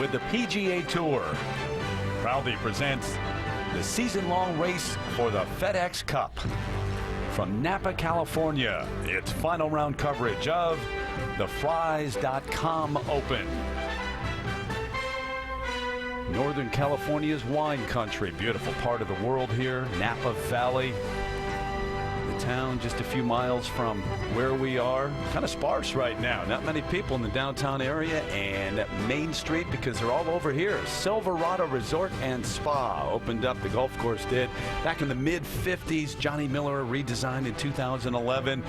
with the PGA Tour. Proudly presents the season-long race for the FedEx Cup. From Napa, California, it's final round coverage of the Flies.com Open. Northern California's wine country, beautiful part of the world here, Napa Valley. The town just a few miles from where we are. Kind of sparse right now. Not many people in the downtown area and Main Street because they're all over here. Silverado Resort and Spa opened up, the golf course did, back in the mid-50s. Johnny Miller redesigned in 2011.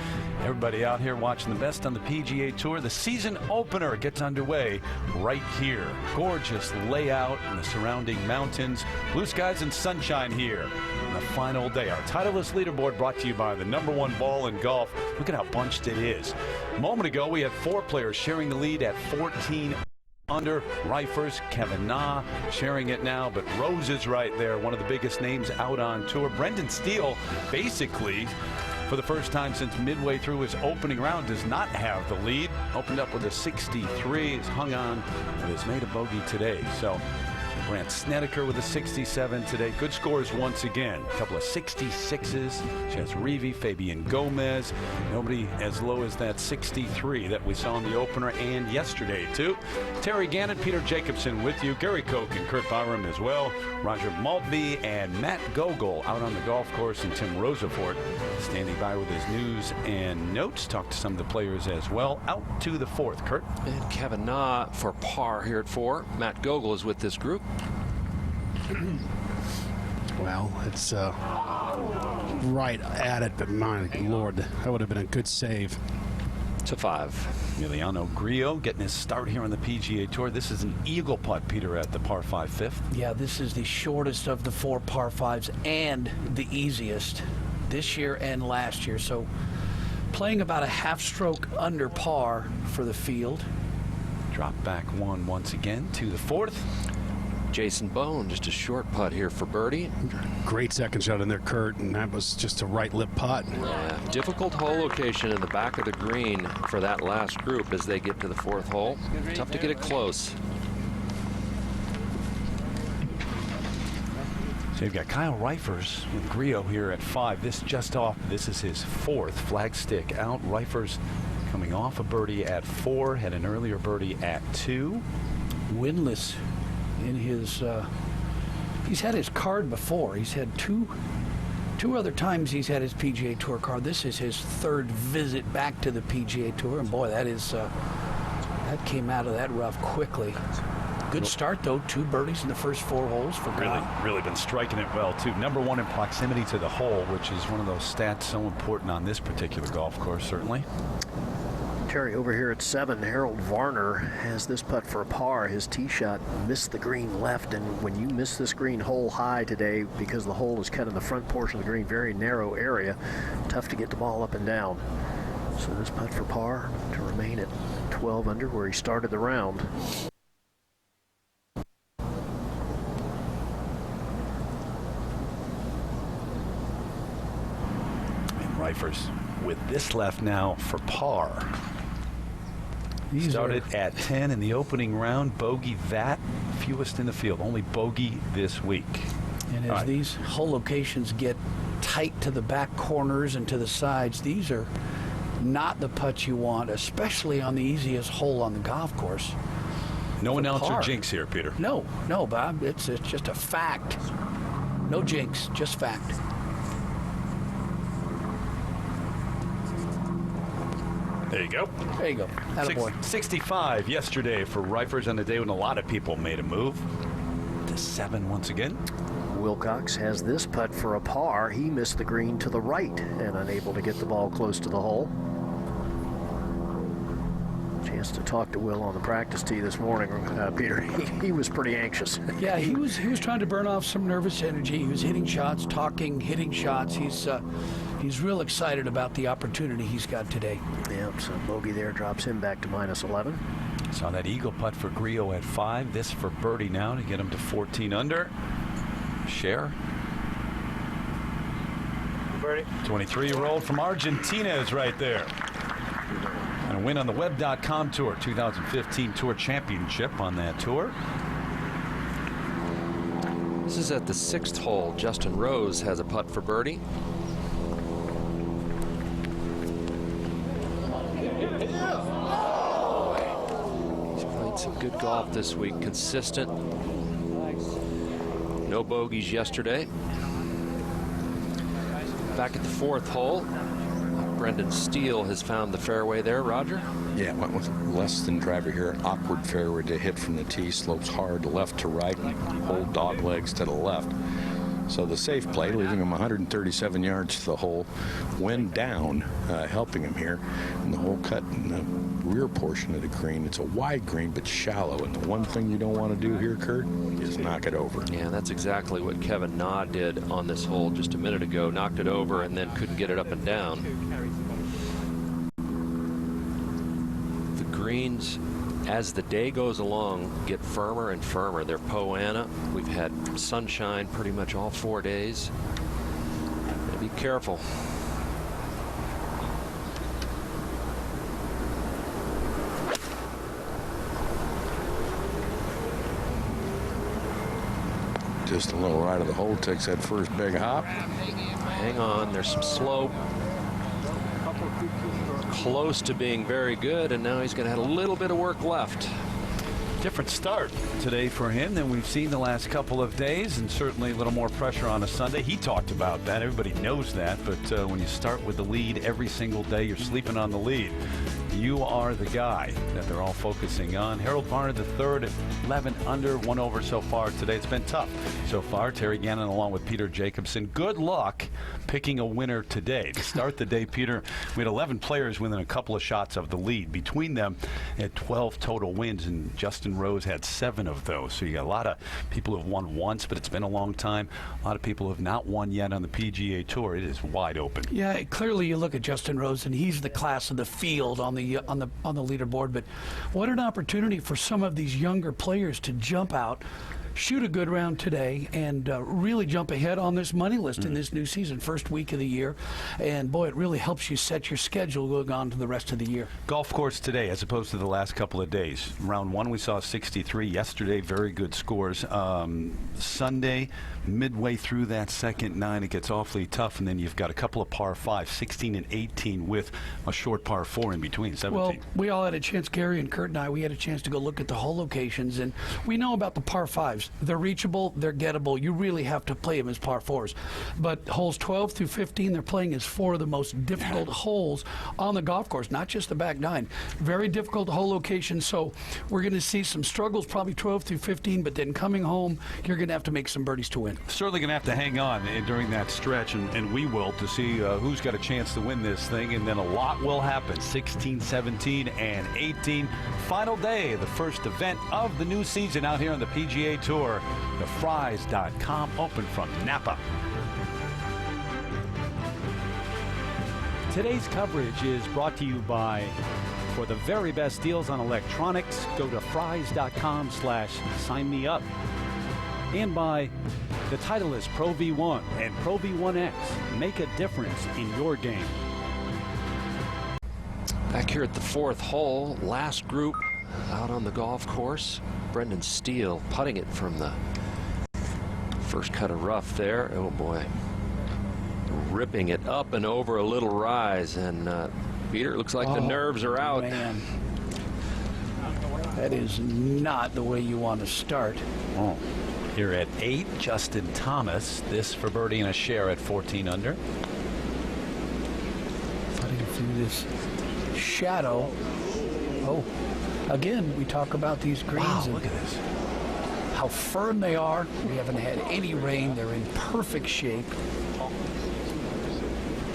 Everybody out here watching the best on the PGA Tour. The season opener gets underway right here. Gorgeous layout in the surrounding mountains. Blue skies and sunshine here on the final day. Our Titleist leaderboard brought to you by the #1 ball in golf. Look at how bunched it is. A moment ago, we had 4 players sharing the lead at 14 under. Rifers, Kevin Na sharing it now, but Rose is right there, one of the biggest names out on tour. Brendan Steele, basically, for the first time since midway through his opening round, does not have the lead. Opened up with a 63, has hung on, and has made a bogey today. So Grant Snedeker with a 67 today. Good scores once again. A couple of 66s. Chaz Reavie, Fabian Gomez. Nobody as low as that 63 that we saw in the opener and yesterday, too. Terry Gannon, Peter Jacobson with you. Gary Koch and Kurt Byram as well. Roger Maltby and Matt Gogol out on the golf course, and Tim Rosafort standing by with his news and notes. Talked to some of the players as well. Out to the 4th, Kurt. And Kevin Na for par here at 4. Matt Gogol is with this group. Well, it's right at it, but my Lord, that would have been a good save. To 5. Emiliano Grillo getting his start here on the PGA Tour. This is an eagle putt, Peter, at the par 5 fifth. Yeah, this is the shortest of the 4 par 5s and the easiest this year and last year. So playing about a half stroke under par for the field. Drop back one once again to the 4th. Jason Bone, just a short putt here for birdie. Great second shot in there, Kurt, and that was just a right lip putt. Yeah, difficult hole location in the back of the green for that last group as they get to the 4th hole. Tough to get it close. So you've got Kyle Rifers with Grillo here at 5. This just off. This is his 4th flagstick out. Rifers coming off a birdie at 4, had an earlier birdie at 2. Winless in his he's had his card before. He's had two other times he's had his PGA Tour card. This is his 3rd visit back to the PGA Tour, and boy, that is that came out of that rough quickly. Good start though, 2 birdies in the first 4 holes for Really been striking it well too. #1 in proximity to the hole, which is one of those stats so important on this particular golf course, certainly. Terry, over here at 7, Harold Varner has this putt for a par. His tee shot missed the green left, and when you miss this green hole high today, because the hole is cut in the front portion of the green, very narrow area, tough to get the ball up and down. So this putt for par to remain at 12 under where he started the round. And Rifers with this left now for par. Started at 10 in the opening round. Bogey that. Fewest in the field. Only bogey this week. And as these hole locations get tight to the back corners and to the sides, these are not the putts you want, especially on the easiest hole on the golf course. No announcer par. jinx here, Peter. No, Bob. It's just a fact. No jinx, just fact. There you go. There you go. Attaboy. 65 yesterday for Rifers on a day when a lot of people made a move. To 7 once again. Wilcox has this putt for a par. He missed the green to the right and unable to get the ball close to the hole. Chance to talk to Will on the practice tee this morning, Peter. He was pretty anxious. Yeah, he was trying to burn off some nervous energy. He was hitting shots, talking, hitting shots. He's real excited about the opportunity he's got today. Yep, so bogey there drops him back to -11. Saw that eagle putt for Grillo at 5. This for birdie now to get him to 14 under. Share. birdie. 23-year-old from Argentina is right there. And And a win on the Web.com Tour, 2015 Tour Championship on that tour. This is at the 6th hole. Justin Rose has a putt for birdie. He's played some good golf this week. Consistent. No bogeys yesterday. Back at the 4th hole. Brendan Steele has found the fairway there. Roger? Yeah, went with less than driver here. Awkward fairway to hit from the tee. Slopes hard left to right and hold dog legs to the left. So the safe play, leaving him 137 yards to the hole. Wind down, helping him here. And the hole cut in the rear portion of the green. It's a wide green, but shallow. And the one thing you don't want to do here, Kurt, is knock it over. Yeah, that's exactly what Kevin Na did on this hole just a minute ago. Knocked it over and then couldn't get it up and down. The greens, as the day goes along, get firmer and firmer. They're Poana. We've had sunshine pretty much all 4 days. Be careful. Just a little right of the hole, takes that first big hop. Hang on, there's some slope. Close to being very good, and now he's going to have a little bit of work left. Different start today for him than we've seen the last couple of days, and certainly a little more pressure on a Sunday. He talked about that. Everybody knows that. But when you start with the lead every single day, you're sleeping on the lead. You are the guy that they're all focusing on. Harold Varner, the third at 11 under, 1 over so far today. It's been tough so far. Terry Gannon along with Peter Jacobsen. Good luck picking a winner today. To start the day, Peter, we had 11 players within a couple of shots of the lead. Between them, had 12 total wins, and Justin Rose had 7 of those. So you got a lot of people who have won once, but it's been a long time. A lot of people who have not won yet on the PGA Tour. It is wide open. Yeah, clearly you look at Justin Rose, and he's the class of the field on the leaderboard. But what an opportunity for some of these younger players to jump out, shoot a good round today, and really jump ahead on this money list in this new season, first week of the year. And boy, it really helps you set your schedule going on to the rest of the year. Golf course today as opposed to the last couple of days. Round 1 we saw 63. Yesterday, very good scores. Sunday, midway through that second 9, it gets awfully tough, and then you've got a couple of par 5, 16 and 18, with a short par 4 in between, 17. Well, we all had a chance, Gary and Kurt and I, we had a chance to go look at the hole locations, and we know about the par 5s. They're reachable, they're gettable. You really have to play them as par 4s. But holes 12 through 15, they're playing as 4 of the most difficult holes on the golf course, not just the back 9. Very difficult hole locations, so we're going to see some struggles probably 12 through 15, but then coming home, you're going to have to make some birdies to win. Certainly going to have to hang on during that stretch, and we will, to see who's got a chance to win this thing, and then a lot will happen. 16, 17, and 18. Final day, the first event of the new season out here on the PGA Tour. The Fries.com Open from Napa. Today's coverage is brought to you by, for the very best deals on electronics, go to fries.com/sign-me-up. And by the Titleist Pro V1 and Pro V1X. Make a difference in your game. Back here at the 4th hole, last group out on the golf course. Brendan Steele putting it from the first cut of rough there. Oh boy, ripping it up and over a little rise, and Peter, it looks like the nerves are out. Man, that is not the way you want to start. Oh. Here at 8, Justin Thomas. This for birdie and a share at 14 under. Putting through this shadow. Oh, again, we talk about these greens. Wow, and look at this. how firm they are. We haven't had any rain. They're in perfect shape.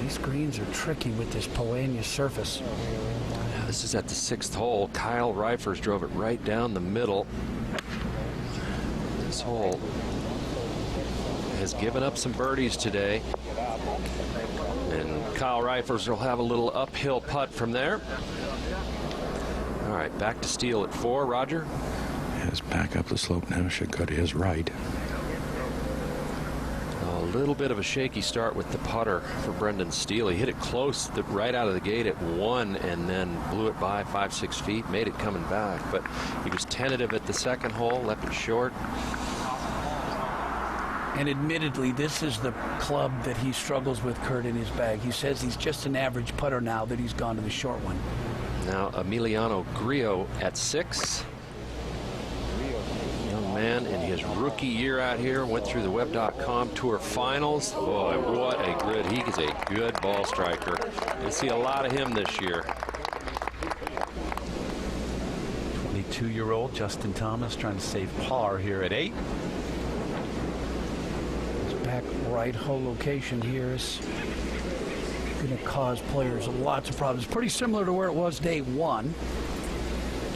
These greens are tricky with this Poana surface. Yeah, this is at the 6th hole. Kyle Reifers drove it right down the middle. This hole has given up some birdies today, and Kyle Reifers will have a little uphill putt from there. All right, back to Steele at 4. Roger? Yes, back up the slope now. Should go to his right. Oh, little bit of a shaky start with the putter for Brendan Steele. He hit it close right out of the gate at 1 and then blew it by 5-6 feet, made it coming back. But he was tentative at the second hole, left it short. And admittedly, this is the club that he struggles with, Kurt, in his bag. He says he's just an average putter now that he's gone to the short one. Now Emiliano Grillo at 6. Young man in his rookie year out here, went through the Web.com Tour Finals. Boy, what a grid. He is a good ball striker. You'll see a lot of him this year. 22-year-old Justin Thomas trying to save par here at 8. Back right hole location here is going to cause players lots of problems. Pretty similar to where it was day 1.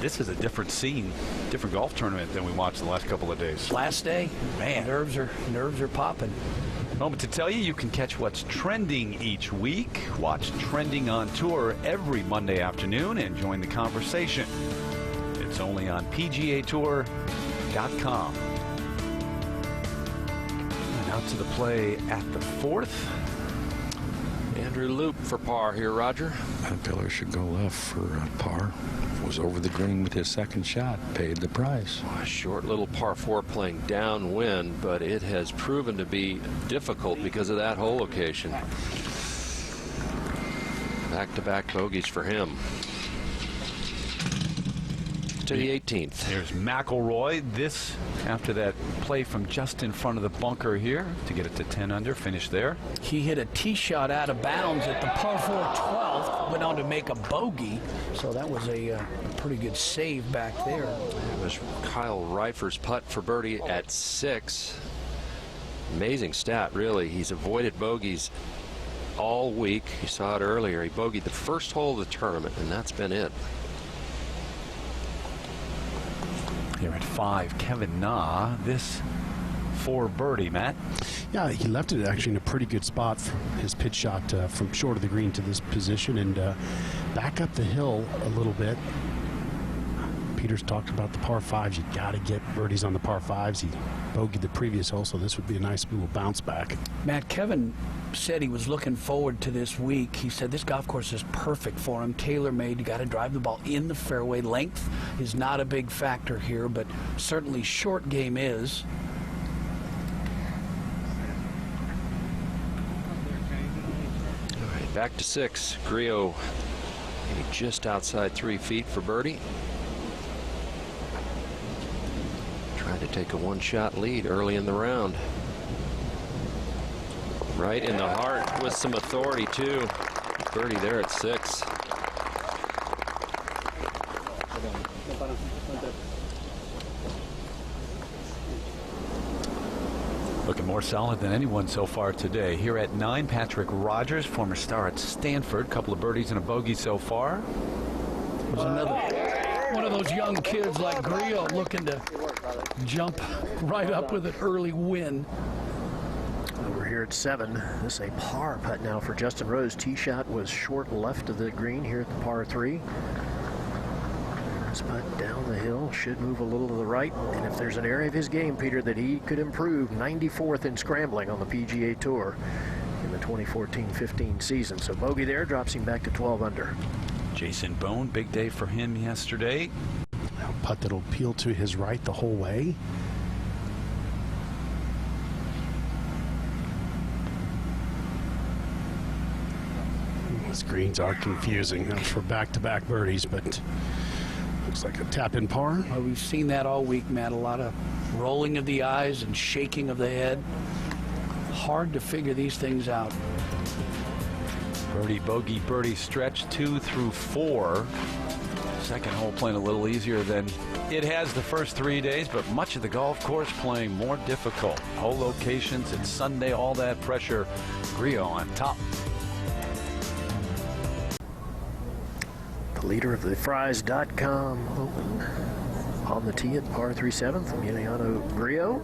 This is a different scene, different golf tournament than we watched the last couple of days. Last day, Man. nerves are popping. Moment to tell you can catch what's trending each week. Watch Trending on Tour every Monday afternoon and join the conversation. It's only on PGA TOUR.com. And out to the play at the 4th. Andrew Loop for par here, Roger. That pillar should go left for par. Was over the green with his second shot, paid the price. A short little par 4 playing downwind, but it has proven to be difficult because of that hole location. Back-to-back bogeys for him. To the 18th. There's McIlroy. This after that play from just in front of the bunker here to get it to 10 under, finish there. He hit a tee shot out of bounds at the par 4 12th, went on to make a bogey, so that was a pretty good save back there. It was Kyle Reifer's putt for birdie at 6. Amazing stat, really. He's avoided bogeys all week. You saw it earlier. He bogeyed the first hole of the tournament, and that's been it. Here at 5, Kevin Na. This for birdie, Matt. Yeah, he left it actually in a pretty good spot for his pitch shot from short of the green to this position and back up the hill a little bit. Peter's talked about the par 5s. You got to get birdies on the par 5s. He bogeyed the previous hole, so this would be a nice little bounce back. Matt, Kevin said he was looking forward to this week. He said this golf course is perfect for him, tailor-made. You got to drive the ball in the fairway. Length is not a big factor here, but certainly short game is. All right, back to 6. Grillo just outside 3 feet for birdie. Trying to take a one-shot lead early in the round. Right in the heart with some authority, too. Birdie there at 6. Looking more solid than anyone so far today. Here at 9, Patrick Rogers, former star at Stanford. Couple of birdies and a bogey so far. There's another one of those young kids like Grillo looking to jump right up with an early win. Over here at 7, this is a par putt now for Justin Rose. Tee shot was short left of the green here at the par 3. This putt down the hill should move a little to the right. And if there's an area of his game, Peter, that he could improve, 94th in scrambling on the PGA Tour in the 2014-15 season. So bogey there drops him back to 12 under. Jason Bone, big day for him yesterday. A putt that'll peel to his right the whole way. These greens are confusing. That was for back-to-back birdies, but looks like a tap-in par. Well, we've seen that all week, Matt. A lot of rolling of the eyes and shaking of the head. Hard to figure these things out. Birdie, bogey, birdie stretch 2 through 4. Second hole playing a little easier than it has the first 3 days, but much of the golf course playing more difficult. Hole locations, it's Sunday, all that pressure. Grillo on top. The leader of the Fries.com Open on the tee at par 3 7th, Emiliano Grillo.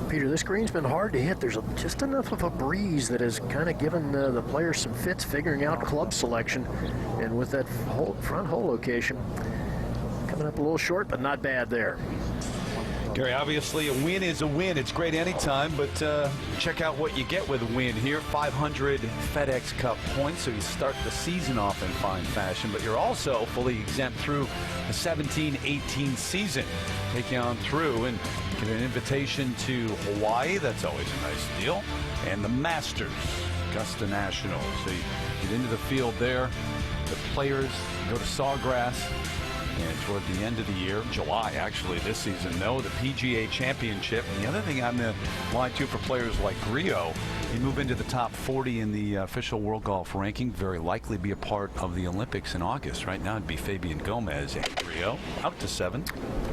Peter, this green's been hard to hit. There's just enough of a breeze that has kind of given the players some fits figuring out club selection. And with that front hole location, coming up a little short, but not bad there. Gary, obviously a win is a win. It's great anytime, but check out what you get with a win here. 500 FedEx Cup points, so you start the season off in fine fashion, but you're also fully exempt through the 17-18 season. Take you on through and get an invitation to Hawaii. That's always a nice deal. And the Masters, Augusta National. So you get into the field there. The players go to Sawgrass. And toward the end of the year, July actually this season, though, the PGA Championship. And the other thing on the line, too, for players like Grillo, you move into the top 40 in the official World Golf ranking, very likely be a part of the Olympics in August. Right now it'd be Fabian Gomez and Grillo out to 7.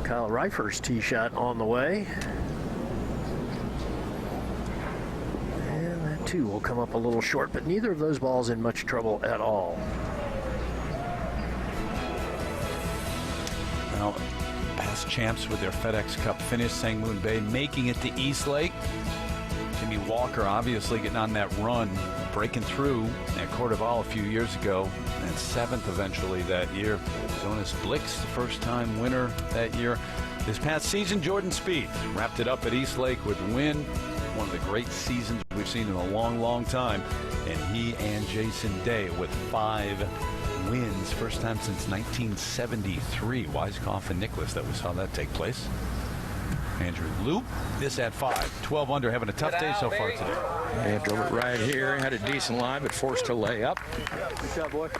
Kyle Reifer's tee shot on the way. And that, too, will come up a little short, but neither of those balls in much trouble at all. Well, past champs with their FedEx Cup finish, Sangmoon Bay making it to East Lake. Jimmy Walker obviously getting on that run, breaking through at Cordoval a few years ago, and 7th eventually that year. Jonas Blix, the first-time winner that year. This past season, Jordan Spieth wrapped it up at East Lake with a win. One of the great seasons we've seen in a long, long time. And he and Jason Day with 5 wins, first time since 1973. Weiskopf and Nicklaus that we saw that take place. Andrew Loop, this at 5. 12 under, having a tough day so far today. Yeah, drove it right here, had a decent line, but forced to lay up. Good job, boy.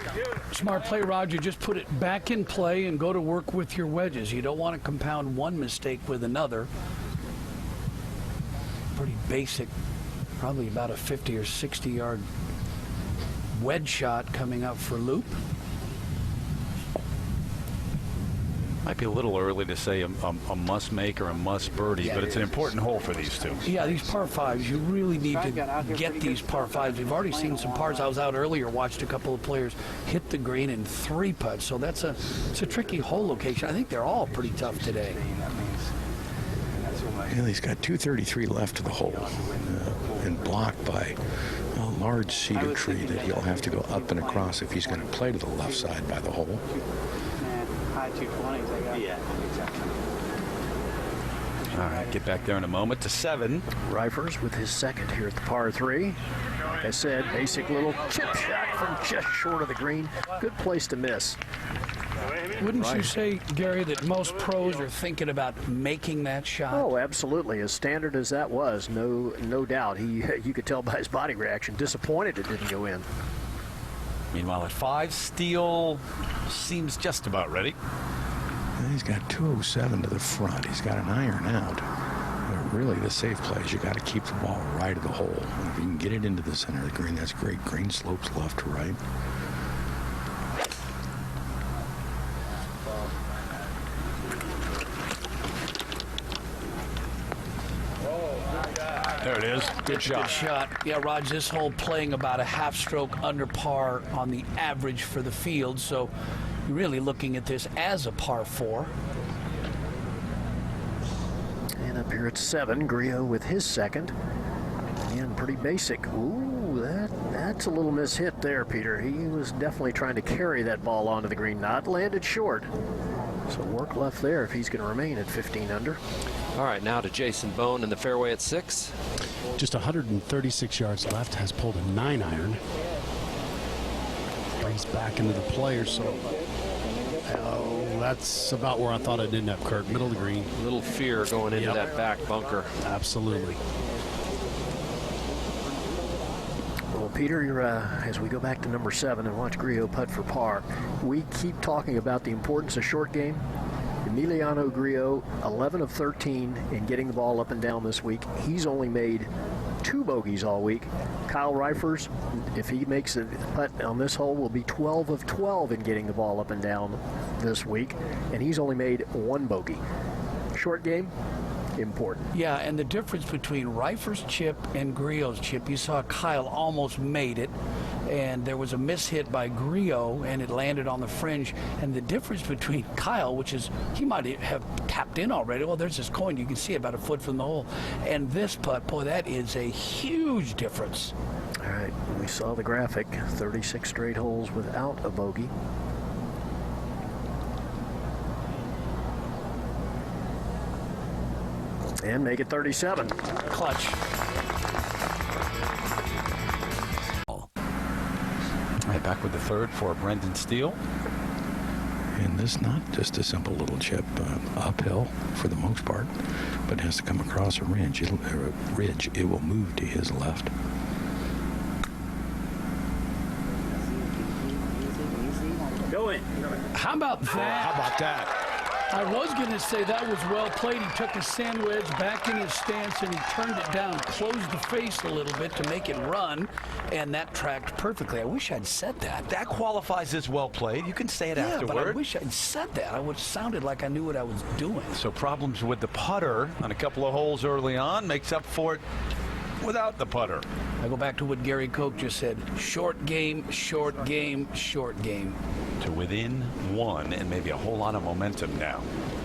Smart play, Roger. Just put it back in play and go to work with your wedges. You don't want to compound one mistake with another. Pretty basic, probably about a 50 or 60 yard wedge shot coming up for Loop. Might be a little early to say a must make or a must birdie, but it's an important hole for these two. Yeah, these par fives, you really need to get these par fives. We've already seen some pars. I was out earlier, watched a couple of players hit the green in 3 putts, so it's a tricky hole location. I think they're all pretty tough today. Yeah, he's got 233 left to the hole, and blocked by a large cedar tree that he'll have to go up and across if he's going to play to the left side by the hole. High 220s, yeah, exactly. All right, get back there in a moment to 7. Reifers with his second here at the par 3. Like I said, basic little chip shot from just short of the green. Good place to miss. Wouldn't you say, Gary, that most pros are thinking about making that shot? Oh, absolutely. As standard as that was, no doubt. You could tell by his body reaction, disappointed it didn't go in. Meanwhile, at 5, Steele seems just about ready. And he's got 207 to the front. He's got an iron out. But really, the safe play is you got to keep the ball right of the hole. And if you can get it into the center of the green, that's great. Green slopes left to right. There it is. Good shot. Good shot. Yeah, Raj, this hole playing about a half stroke under par on the average for the field, so you're really looking at this as a par 4. And up here at 7, Grillo with his second. Again, pretty basic. Ooh, that's a little mishit there, Peter. He was definitely trying to carry that ball onto the green, not landed short. So work left there if he's going to remain at 15 under. All right, now to Jason Bone in the fairway at 6. Just 136 yards left, has pulled a 9-iron. Brings back into the players, so that's about where I thought I'd end up, Kurt. Middle of the green. A little fear going into that back bunker. Absolutely. Well, Peter, as we go back to number 7 and watch Grillo putt for par, we keep talking about the importance of short game. Emiliano Grillo, 11 of 13 in getting the ball up and down this week. He's only made 2 bogeys all week. Kyle Reifers, if he makes a putt on this hole, will be 12 of 12 in getting the ball up and down this week, and he's only made 1 bogey. Short game, important. Yeah, and the difference between Reifer's chip and Grillo's chip, you saw Kyle almost made it, and there was a mishit by Grillo, and it landed on the fringe. And the difference between Kyle, which is he might have tapped in already. Well, there's this coin. You can see about a foot from the hole. And this putt, boy, that is a huge difference. All right, we saw the graphic. 36 straight holes without a bogey. And make it 37. Clutch. All right, back with the third for Brendan Steele. And this not just a simple little chip uphill for the most part, but has to come across a ridge. It will move to his left. Going. How about that? How about that? I was going to say that was well played. He took a sand wedge back in his stance and he turned it down, closed the face a little bit to make it run, and that tracked perfectly. I wish I'd said that. That qualifies as well played. You can say it Yeah, afterward. but I wish I'd said that. I would have sounded like I knew what I was doing. So problems with the putter on a couple of holes early on makes up for it without the putter. I go back to what Gary Koch just said. Short game, short game, short game. To within one and maybe a whole lot of momentum now.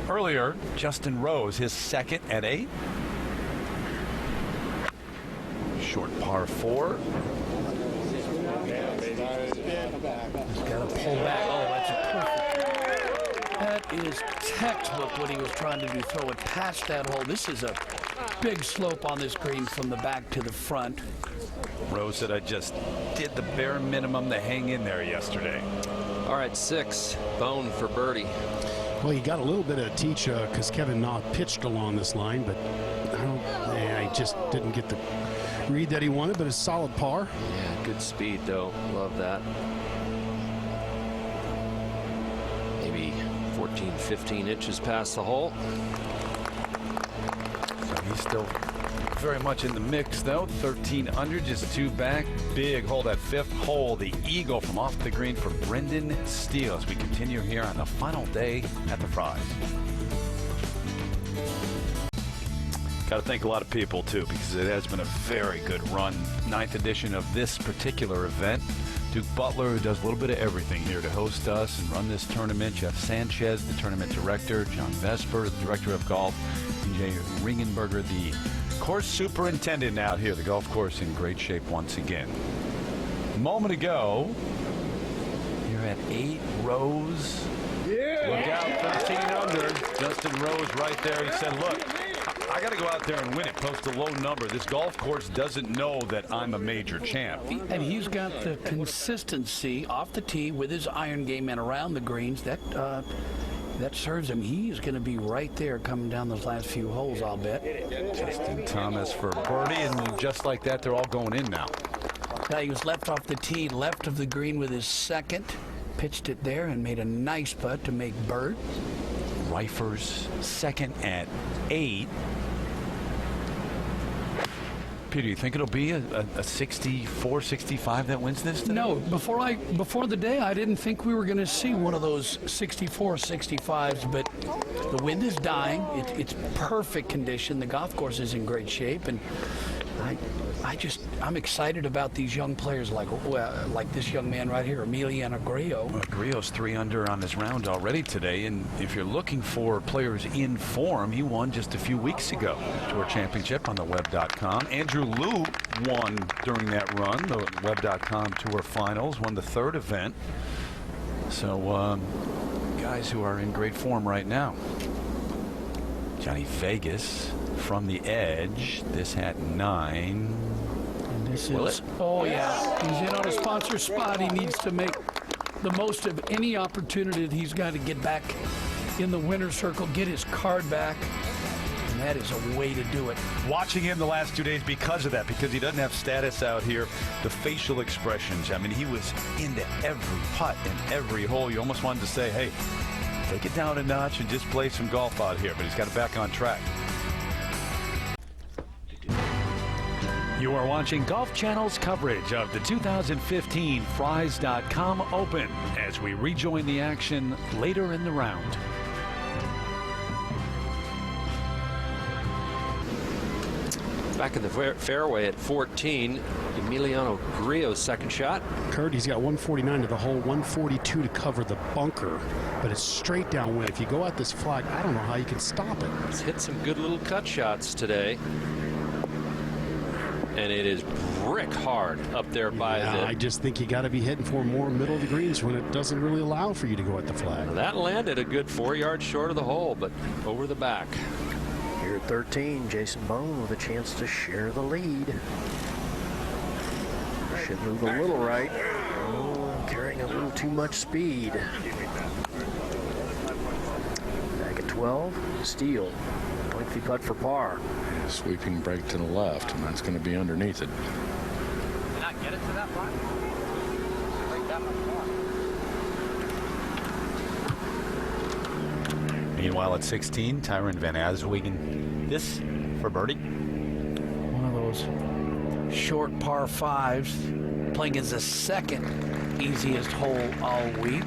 Earlier, Justin Rose, his second at 8. Short par 4. He's got to pull back. Oh, that's a perfect. That is textbook what he was trying to do. Throw it past that hole. This is a big slope on this green from the back to the front. Rose said, I just did the bare minimum to hang in there yesterday. All right, 6. Bone for birdie. Well, you got a little bit of teach because Kevin Na pitched along this line, but I just didn't get the read that he wanted, but a solid par. Yeah, good speed, though. Love that. Maybe 14, 15 inches past the hole. So he's still very much in the mix, though. 13 under, just 2 back. Big hole, that 5th hole. The eagle from off the green for Brendan Steele as we continue here on the final day at the Fries. Got to thank a lot of people, too, because it has been a very good run. 9th edition of this particular event. Duke Butler, who does a little bit of everything here to host us and run this tournament. Jeff Sanchez, the tournament director. John Vesper, the director of golf. And Jay Ringenberger, the course superintendent out here. The golf course in great shape once again. A moment ago, you're at 8, Rose. Yeah. Look out, 13 under. Justin Rose right there. He said, look, I got to go out there and win it, post a low number. This golf course doesn't know that I'm a major champ. And he's got the consistency off the tee with his iron game and around the greens. That serves him. He is going to be right there coming down those last few holes, I'll bet. Justin Thomas for birdie, and just like that, they're all going in now. Now he was left off the tee, left of the green with his second. Pitched it there and made a nice putt to make bird. Reifers second at 8. Peter, you think it'll be a 64, 65 that wins this today? No, before the day, I didn't think we were going to see one of those 64, 65s, but the wind is dying. It's perfect condition. The golf course is in great shape, and I'm excited about these young players like this young man right here, Emiliano Grillo. Well, Grillo's 3 under on this round already today, and if you're looking for players in form, he won just a few weeks ago. Tour Championship on the web.com. Andrew Liu won during that run, the web.com Tour Finals, won the 3rd event. So guys who are in great form right now. Johnny Vegas from the edge. This at 9. And this is, oh yeah, he's in on a sponsor spot. He needs to make the most of any opportunity that he's got to get back in the winner's circle, get his card back. And that is a way to do it. Watching him the last 2 days because of that, because he doesn't have status out here. The facial expressions, I mean, he was into every putt and every hole. You almost wanted to say, hey, take it down a notch and just play some golf out here, but he's got it back on track. You are watching Golf Channel's coverage of the 2015 Fries.com Open as we rejoin the action later in the round. Back in the fairway at 14, Emiliano Grillo's second shot. Kurt, he's got 149 to the hole, 142 to cover the bunker, but it's straight downwind. If you go out this flag, I don't know how you can stop it. He's hit some good little cut shots today. And it is brick hard up there by the... I just think you got to be hitting for more middle of the greens when it doesn't really allow for you to go at the flag. That landed a good 4 yards short of the hole, but over the back. Here at 13, Jason Bone with a chance to share the lead. Should move a little right. Oh, carrying a little too much speed. Back at 12, Steele. Lengthy putt for par. Sweeping break to the left, and that's going to be underneath it. Did not get it to that line? Break that much more. Meanwhile, at 16, Tyron Van Aswegen. This for birdie. One of those short par fives, playing as the second easiest hole all week.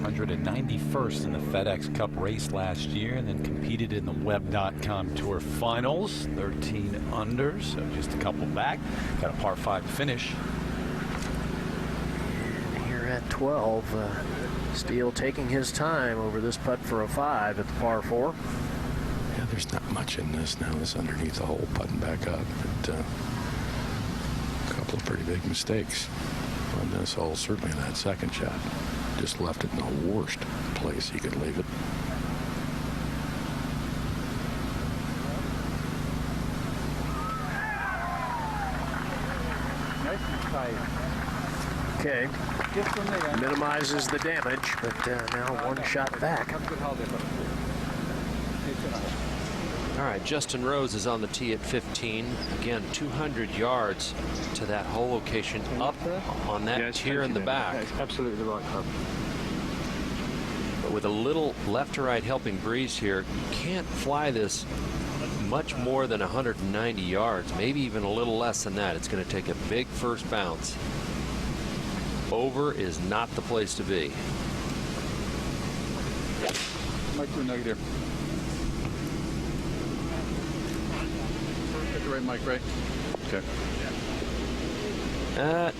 191st in the FedEx Cup race last year, and then competed in the Web.com Tour Finals. 13 under, so just a couple back. Got a par 5 finish. And here at 12, Steele taking his time over this putt for a 5 at the par 4. Yeah, there's not much in this now. This underneath the hole, putting back up. But, a couple of pretty big mistakes on this hole. Certainly that second shot. Just left it in the worst place he could leave it. Nice and tight. Okay, Just from there. minimizes the damage, but now one shot back. Have a good holiday, buddy. All right, Justin Rose is on the tee at 15. Again, 200 yards to that hole location up on that tier in the back. That's absolutely the right club. But with a little left to right helping breeze here, can't fly this much more than 190 yards, maybe even a little less than that. It's going to take a big first bounce. Over is not the place to be. Mike, do a nugget here. Get the right mic, right? Okay.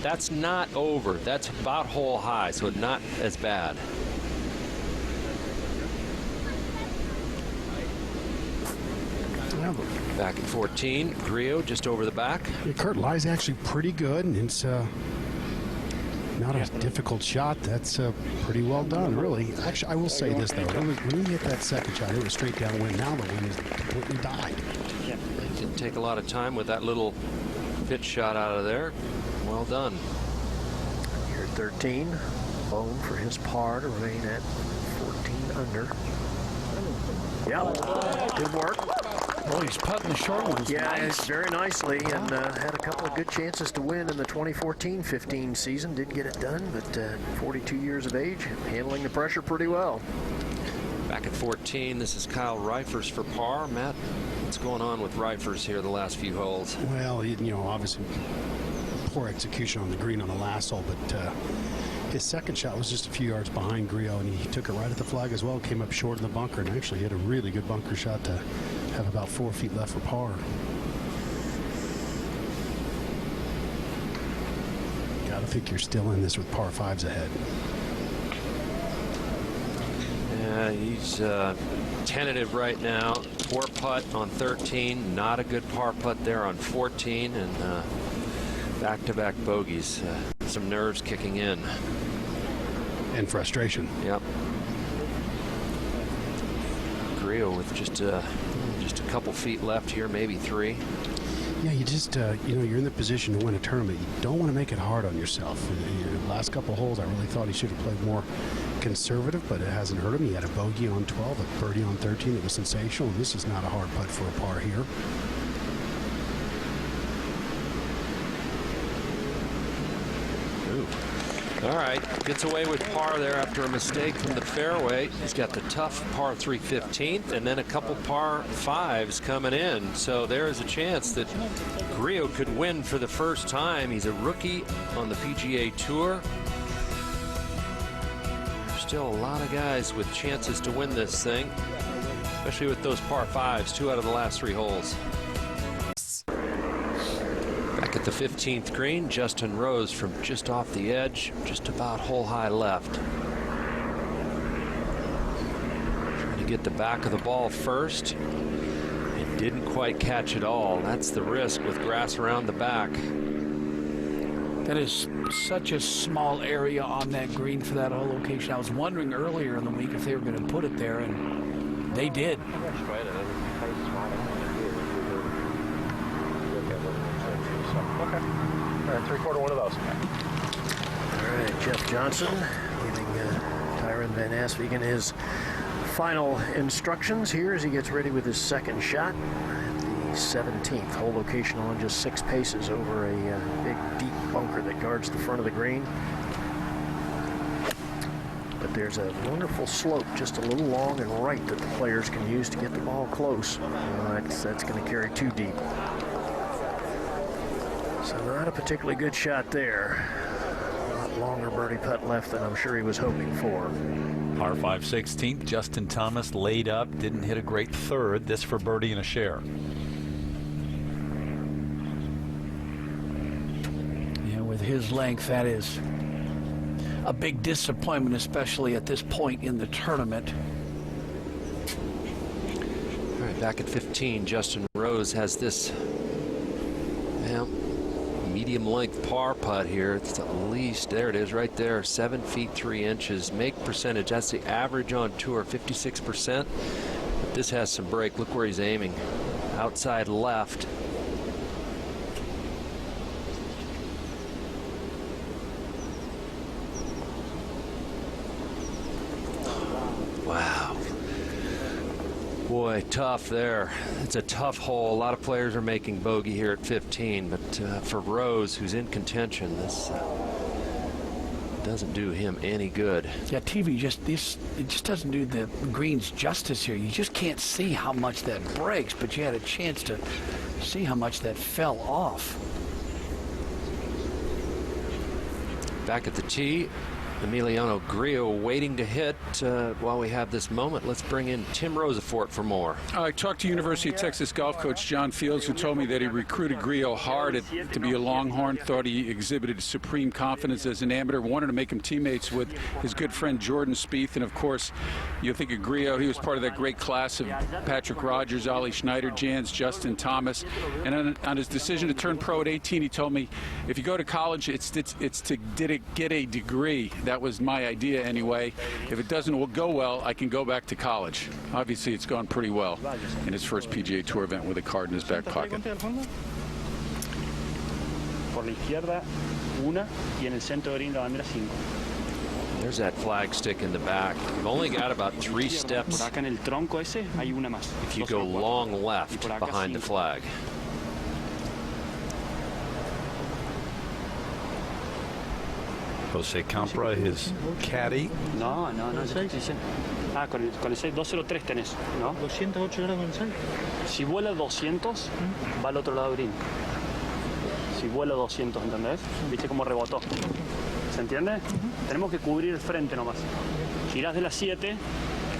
That's not over. That's about hole high, so not as bad. Back at 14, Grillo just over the back. Yeah, Kurt lies actually pretty good, and it's not a difficult shot. That's pretty well done, really. Actually, I will say this, though. When he hit that second shot, it was straight downwind. Now the wind has completely died. Didn't take a lot of time with that little pitch shot out of there. Well done. Here at 13, Bone for his par to remain at 14 under. Yep, good work. Boy, he's putting the short ones. Yeah, nice. very nicely, and had a couple of good chances to win in the 2014-15 season. Didn't get it done, but 42 years of age, handling the pressure pretty well. Back at 14, this is Kyle Reifers for par. Matt, what's going on with Reifers here the last few holes? Well, you know, obviously poor execution on the green on the last hole, but his second shot was just a few yards behind Grillo, and he took it right at the flag as well. Came up short in the bunker, and actually hit a really good bunker shot to have about 4 feet left for par. Gotta think you're still in this with par 5s ahead. Yeah, he's tentative right now. Poor putt on 13. Not a good par putt there on 14, and back-to-back bogeys. Some nerves kicking in. And frustration. Yep. Grillo with just a couple feet left here, maybe 3. Yeah, you just, you know, you're in the position to win a tournament. You don't want to make it hard on yourself. The last couple holes, I really thought he should have played more conservative, but it hasn't hurt him. He had a bogey on 12, a birdie on 13. It was sensational. This is not a hard putt for a par here. Ooh. All right, gets away with par there after a mistake from the fairway. He's got the tough par 3 15th, and then a couple par 5s coming in. So there is a chance that Grillo could win for the first time. He's a rookie on the PGA Tour. There's still a lot of guys with chances to win this thing, especially with those par 5s, 2 out of the last 3 holes. Back at the 15th green, Justin Rose from just off the edge, just about hole high left. Trying to get the back of the ball first. It didn't quite catch it all. That's the risk with grass around the back. That is such a small area on that green for that whole location. I was wondering earlier in the week if they were going to put it there, and They did. Okay. All right, 3/4 one of those. All right, Jeff Johnson giving Tyron Van Asvegen his final instructions here as he gets ready with his second shot. The 17th hole, location on just 6 paces over a big deep bunker that guards the front of the green. But there's a wonderful slope just a little long and right that the players can use to get the ball close. That's going to carry too deep. So not a particularly good shot there. A lot longer birdie putt left than I'm sure he was hoping for. Par 5 16th, Justin Thomas laid up, didn't hit a great third. This for birdie and a share. Yeah, with his length, that is a big disappointment, especially at this point in the tournament. All right, back at 15, Justin Rose has this medium length par putt here. It's at least, there it is right there, 7 feet 3 inches. Make percentage, that's the average on tour, 56%. But this has some break. Look where he's aiming. Outside left. Wow. Boy, tough there. It's a tough hole. A lot of players are making bogey here at 15, but for Rose, who's in contention, this doesn't do him any good. Yeah, TV it just doesn't do the greens justice here. You just can't see how much that breaks, but you had a chance to see how much that fell off. Back at the tee, Emiliano Grillo waiting to hit while we have this moment. Let's bring in Tim Rosafort for more. I talked to University of Texas golf coach John Fields, who told me that he recruited Grillo hard to be a Longhorn, thought he exhibited supreme confidence as an amateur, wanted to make him teammates with his good friend Jordan Spieth. And of course, you think of Grillo, he was part of that great class of Patrick Rogers, Ollie Schneider, Jans, Justin Thomas. And on his decision to turn pro at 18, he told me, if you go to college, it's to get a degree. That was my idea anyway. If it doesn't go well, I can go back to college. Obviously, it's gone pretty well in his first PGA Tour event with a card in his back pocket. Por la izquierda, una, y en el centro de green la bandera 5. There's that flag stick in the back. You've only got about 3 steps Por acá en el tronco ese hay una más. if you go long left behind the flag. Jose Campra, his caddy. No, con el 6, 203 tenés, ¿no? 208 grados con el 6. Si vuela 200, va al otro lado del green. Si vuela 200, ¿entendés? ¿Viste cómo rebotó? ¿Se entiende? Tenemos que cubrir el frente nomás. Girás de la 7,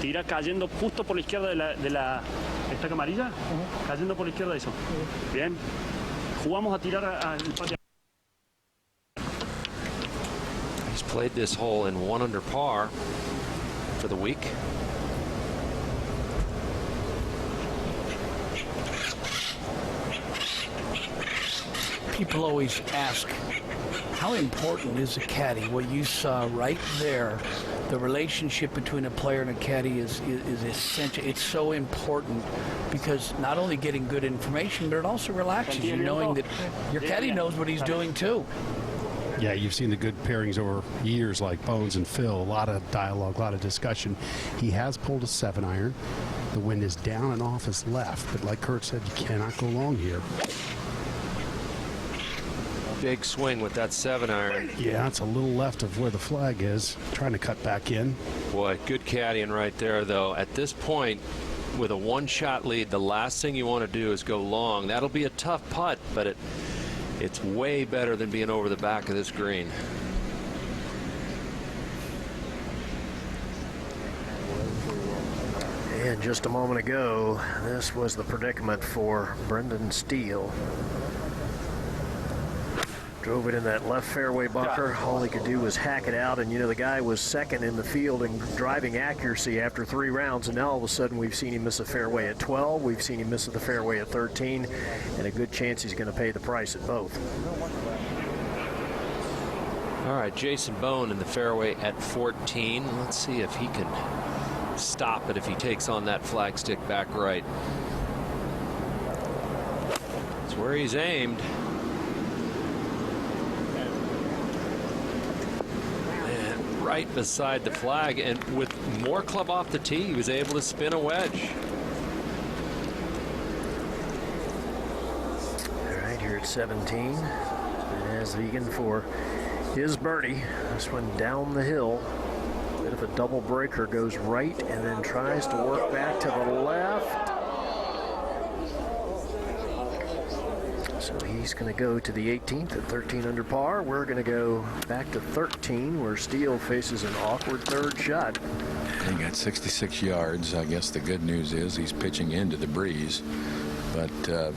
tira cayendo justo por la izquierda de la esta camarilla, cayendo por la izquierda de eso. Bien. Jugamos a tirar al patio. He's played this hole in 1 under par for the week. People always ask, how important is a caddy? What you saw right there, the relationship between a player and a caddy is essential. It's so important because not only getting good information, but it also relaxes you knowing that your caddy knows what he's doing too. Yeah, you've seen the good pairings over years like Bones and Phil. A lot of dialogue, a lot of discussion. He has pulled a 7-iron. The wind is down and off his left, but like Kurt said, you cannot go long here. Big swing with that 7-iron. Yeah, it's a little left of where the flag is. Trying to cut back in. Boy, good caddying right there, though. At this point, with a 1-shot lead, the last thing you want to do is go long. That'll be a tough putt, but it's way better than being over the back of this green. And just a moment ago, this was the predicament for Brendan Steele. Drove it in that left fairway bunker. All he could do was hack it out, and you know the guy was second in the field in driving accuracy after 3 rounds, and now all of a sudden we've seen him miss a fairway at 12, we've seen him miss the fairway at 13, and a good chance he's going to pay the price at both. All right, Jason Bone in the fairway at 14. Let's see if he can stop it if he takes on that flagstick back right. That's where he's aimed. And right beside the flag, and with more club off the tee, he was able to spin a wedge. All right, here at 17, and as Vegan for his birdie. This one down the hill. Bit of a double breaker, goes right and then tries to work back to the left. So he's going to go to the 18th at 13 under par. We're going to go back to 13 where Steele faces an awkward third shot. He got 66 yards. I guess the good news is he's pitching into the breeze. But,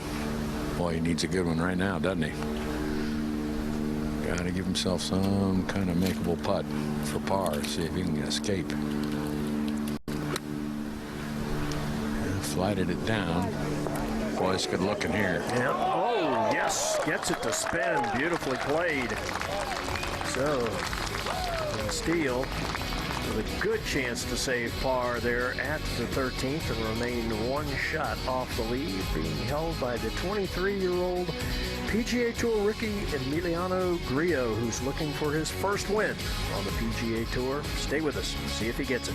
boy, he needs a good one right now, doesn't he? Got to give himself some kind of makeable putt for par. See if he can escape. And flighted it down. Boy, it's good looking here. Yeah. Oh, yes. Gets it to spin. Beautifully played. So, Steele with a good chance to save par there at the 13th and remain one shot off the lead, being held by the 23-year-old PGA Tour rookie Emiliano Grillo, who's looking for his first win on the PGA Tour. Stay with us. See if he gets it.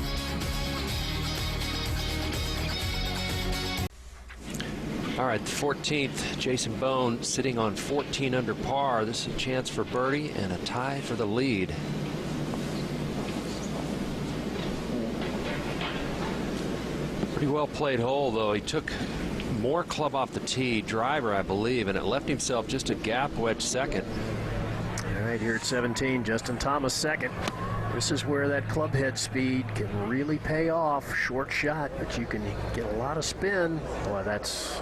All right, the 14th, Jason Bone sitting on 14 under par. This is a chance for birdie and a tie for the lead. Pretty well played hole, though. He took more club off the tee, driver, I believe, and it left himself just a gap wedge second. All right, here at 17, Justin Thomas second. This is where that club head speed can really pay off. Short shot, but you can get a lot of spin. Boy, that's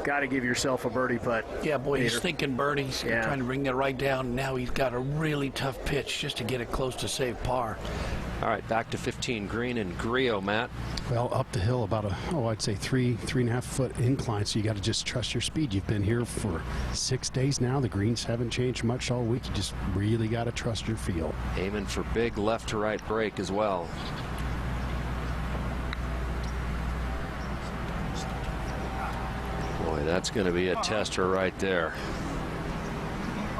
got to give yourself a birdie putt. Yeah, boy, Peter. he's thinking birdie. He's trying to bring it right down. Now he's got a really tough pitch just to get it close to save par. All right, back to 15 green and Grillo, Matt. Well, up the hill about I'd say 3.5 foot incline, so you got to just trust your speed. You've been here for 6 days now. The greens haven't changed much all week. You just really got to trust your feel. Aiming for big left to right break as well. Boy, that's going to be a tester right there.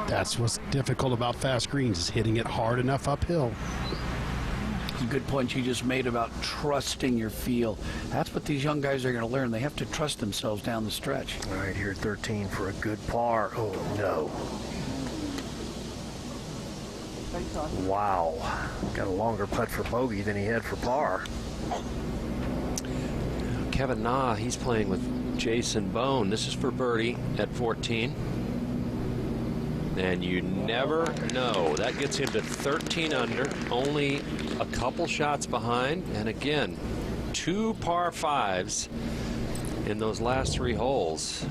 That's what's difficult about fast greens, is hitting it hard enough uphill. Good point you just made about trusting your feel. That's what these young guys are going to learn. They have to trust themselves down the stretch. All right, here at 13 for a good par. Oh, no. Wow. Got a longer putt for bogey than he had for par. Kevin Na, he's playing with Jason Bone. This is for birdie at 14. And you never know. That gets him to 13 under, only a couple shots behind. And again, 2 par 5s in those last 3 holes.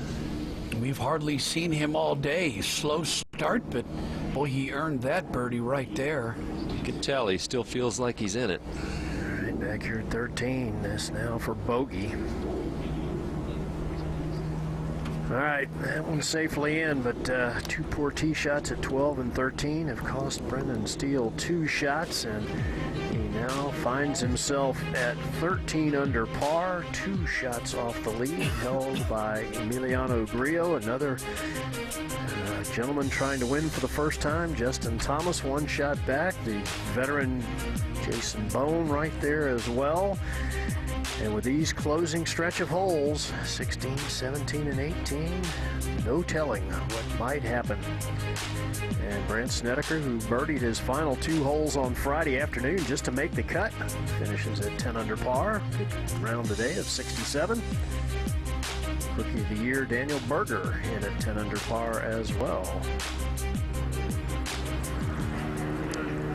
We've hardly seen him all day. Slow start, but boy, he earned that birdie right there. You can tell he still feels like he's in it. All right, back here at 13. This now for bogey. All right, that one's safely in, but 2 poor tee shots at 12 and 13 have cost Brendan Steele 2 shots, and he now finds himself at 13 under par, 2 shots off the lead, held by Emiliano Grillo, another gentleman trying to win for the first time. Justin Thomas, 1 shot back. The veteran Jason Bone right there as well. And with these closing stretch of holes, 16, 17, and 18, no telling what might happen. And Brandt Snedeker, who birdied his final 2 holes on Friday afternoon just to make the cut, finishes at 10 under par. Good round today of 67. Rookie of the Year, Daniel Berger, in at 10 under par as well.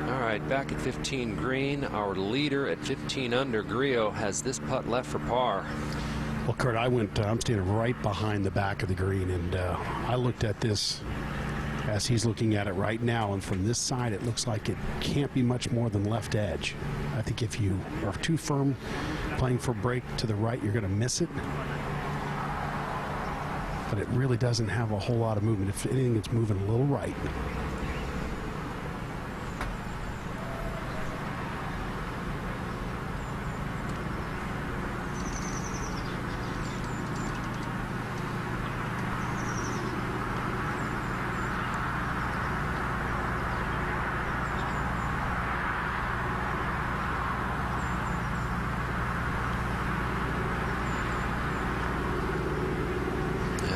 All right, back at 15 green, our leader at 15 under, Grillo, has this putt left for par. Well, Kurt, I'm standing right behind the back of the green, and I looked at this as he's looking at it right now, and from this side, it looks like it can't be much more than left edge. I think if you are too firm playing for break to the right, you're going to miss it. But it really doesn't have a whole lot of movement. If anything, it's moving a little right.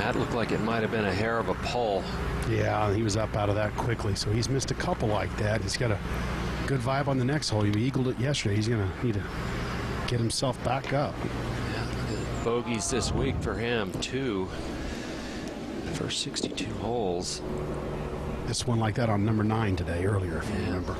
That looked like it might have been a hair of a pull. Yeah, he was up out of that quickly, so he's missed a couple like that. He's got a good vibe on the next hole. He eagled it yesterday. He's going to need to get himself back up. Yeah, bogeys this week for him, 2. The first 62 holes. This one like that on number 9 today, earlier, if you remember.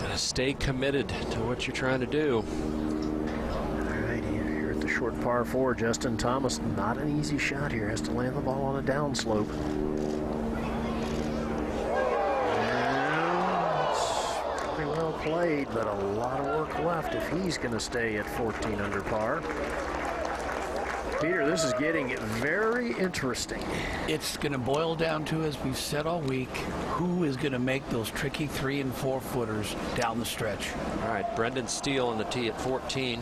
Gotta stay committed to what you're trying to do. All right, here at the short par 4, Justin Thomas, not an easy shot here. Has to land the ball on a downslope. Pretty well played, but a lot of work left if he's going to stay at 14 under par. Peter, this is getting very interesting. It's going to boil down to, as we've said all week, who is going to make those tricky 3- and 4-footers down the stretch. All right, Brendan Steele on the tee at 14.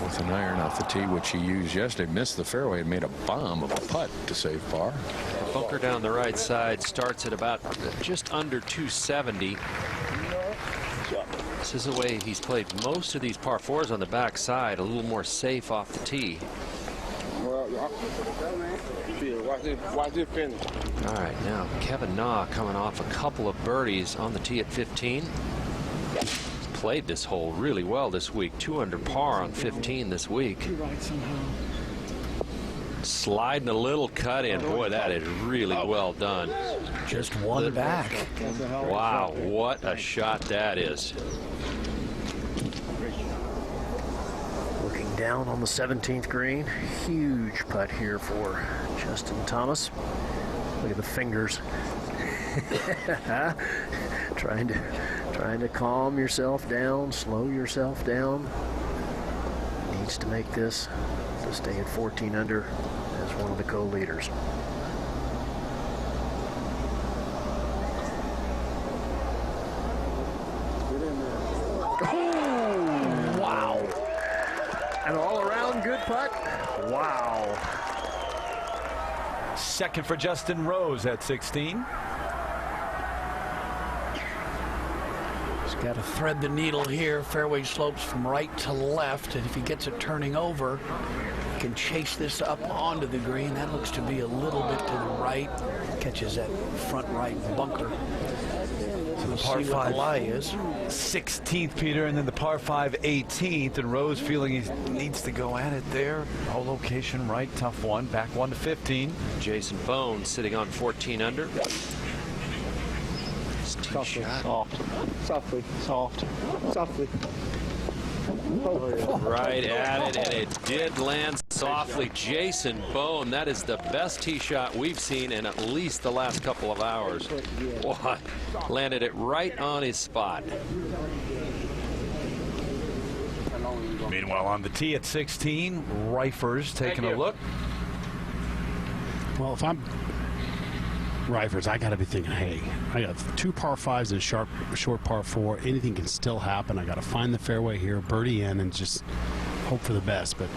With an iron off the tee, which he used yesterday, missed the fairway and made a bomb of a putt to save par. The bunker down the right side starts at about just under 270. This is the way he's played most of these par 4s on the back side, a little more safe off the tee. All right, now Kevin Na coming off a couple of birdies on the tee at 15. He's played this hole really well this week, 2 under par on 15 this week. Sliding a little cut in. Boy, that is really well done. Just one back. Wow, what a shot that is. Looking down on the 17th green. Huge putt here for Justin Thomas. Look at the fingers. Trying to calm yourself down, slow yourself down. Needs to make this to stay at 14 under as one of the co-leaders. Oh, wow. An all-around good putt. Wow. Second for Justin Rose at 16. Got to thread the needle here. Fairway slopes from right to left, and if he gets it turning over, he can chase this up onto the green. That looks to be a little bit to the right. Catches that front right bunker. So the par 5 lie is 16th, Peter, and then the par 5 18th, and Rose feeling he needs to go at it there. All location right, tough one. Back 1 to 15. Jason Bone sitting on 14 under. Softly, softly, softly. Right at it, and it did land softly. Jason Bone, that is the best tee shot we've seen in at least the last couple of hours. Boy, landed it right on his spot. Meanwhile, on the tee at 16, Rifers taking a look. Well, if I'm Rifers, I got to be thinking, hey, I got 2 par 5s and a short par 4. Anything can still happen. I got to find the fairway here, birdie in, and just hope for the best. But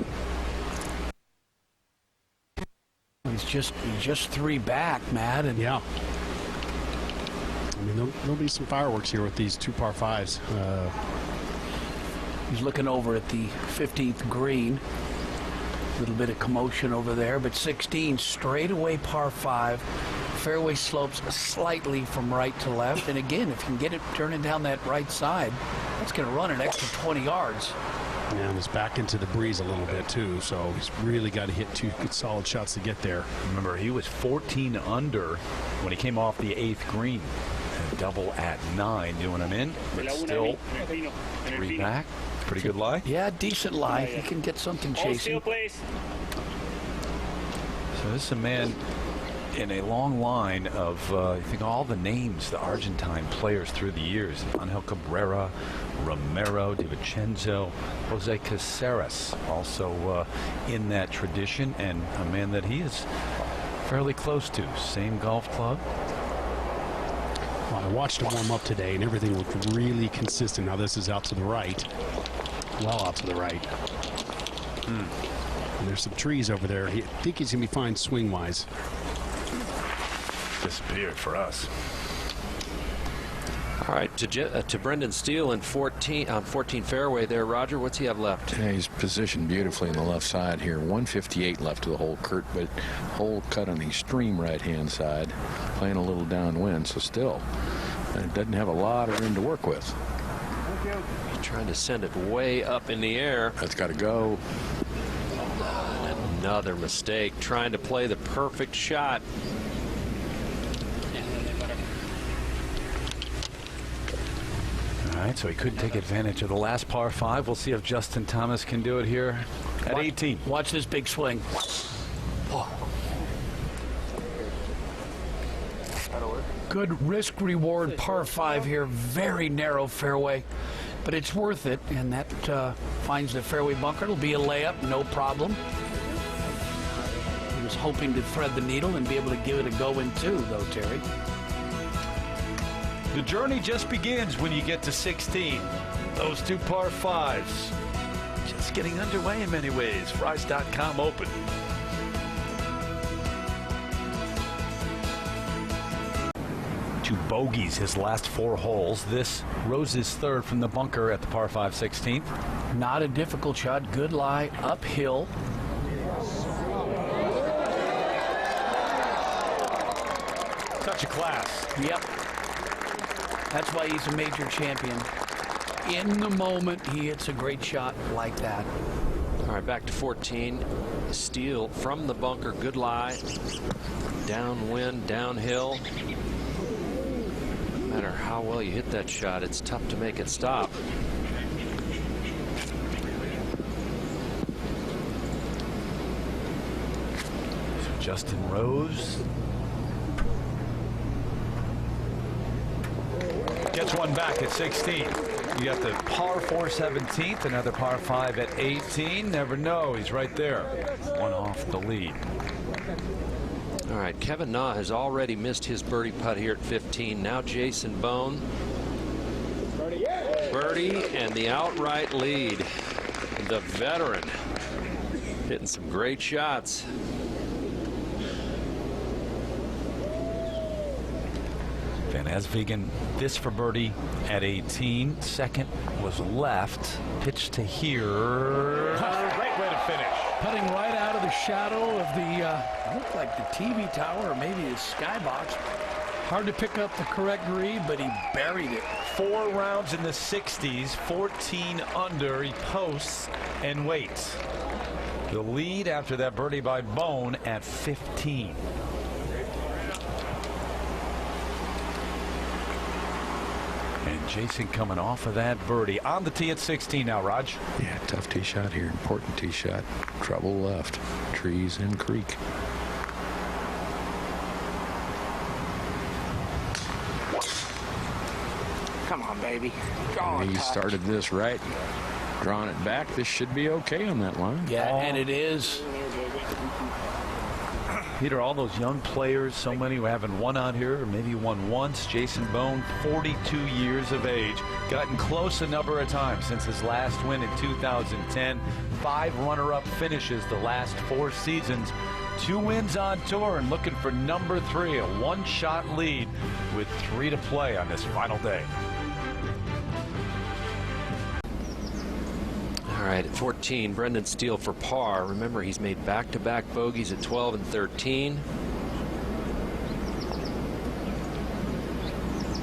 he's just 3 back, Matt, and yeah. I mean, there'll be some fireworks here with these 2 par 5s. He's looking over at the 15th green. A little bit of commotion over there, but 16 straight away par 5. Fairway slopes slightly from right to left, and again, if you can get it turning down that right side, that's going to run an extra 20 yards. Yeah, and it's back into the breeze a little bit too, so he's really got to hit 2 good solid shots to get there. Remember, he was 14 under when he came off the 8th green. A double at 9 doing him in, but still 3 back. Pretty good lie. Yeah, decent lie. He can get something chasing. So this is a man in a long line of, I think, all the names, the Argentine players through the years. Angel Cabrera, Romero, DiVincenzo, Jose Caceres, also in that tradition, and a man that he is fairly close to. Same golf club. Well, I watched him warm up today, and everything looked really consistent. Now this is out to the right. Well out to the right. And there's some trees over there. I think he's going to be fine swing-wise. Disappeared for us. All right, to Brendan Steele in 14 fairway there. Roger, what's he have left? Yeah, he's positioned beautifully on the left side here. 158 left to the hole, Kurt, but hole cut on the extreme right-hand side, playing a little downwind, so still it doesn't have a lot of room to work with. He's trying to send it way up in the air. That's got to go. Another mistake, trying to play the perfect shot. All right, so he couldn't take advantage of the last par 5. We'll see if Justin Thomas can do it here at 18. Watch this big swing. Oh. Good risk-reward par 5 here. Very narrow fairway, but it's worth it, and that finds the fairway bunker. It'll be a layup, no problem. He was hoping to thread the needle and be able to give it a go in two, though, Terry. The journey just begins when you get to 16. Those 2 par 5s. Just getting underway in many ways. Fries.com Open. 2 bogeys his last 4 holes. This Rose's third from the bunker at the par 5 16th. Not a difficult shot. Good lie uphill. Such a class. Yep. That's why he's a major champion. In the moment, he hits a great shot like that. All right, back to 14. Steele from the bunker. Good lie. Downwind, downhill. No matter how well you hit that shot, it's tough to make it stop. So Justin Rose gets one back at 16. You got the par 4 17th, another par 5 at 18. Never know. He's right there. One off the lead. All right, Kevin Na has already missed his birdie putt here at 15. Now Jason Bone. Birdie and the outright lead. The veteran hitting some great shots. Van Aswegen, this for birdie at 18. Second was left. Pitch to here. Great way to finish. Putting right out of the shadow of the, looked like the TV tower or maybe the skybox. Hard to pick up the correct read, but he buried it. 4 rounds in the 60s, 14 under. He posts and waits. The lead after that birdie by Bone at 15. And Jason coming off of that birdie on the tee at 16 now, Raj. Yeah, tough tee shot here. Important tee shot. Trouble left. Trees and creek. Come on, baby. He started this right. Drawing it back. This should be okay on that line. Yeah, and it is. Peter, all those young players, so many who haven't won out here, or maybe won once. Jason Bone, 42 years of age, gotten close a number of times since his last win in 2010. 5 runner-up finishes the last 4 seasons. 2 wins on tour and looking for number 3, a 1-shot lead with 3 to play on this final day. All right, at 14, Brendan Steele for par. Remember, he's made back-to-back bogeys at 12 and 13.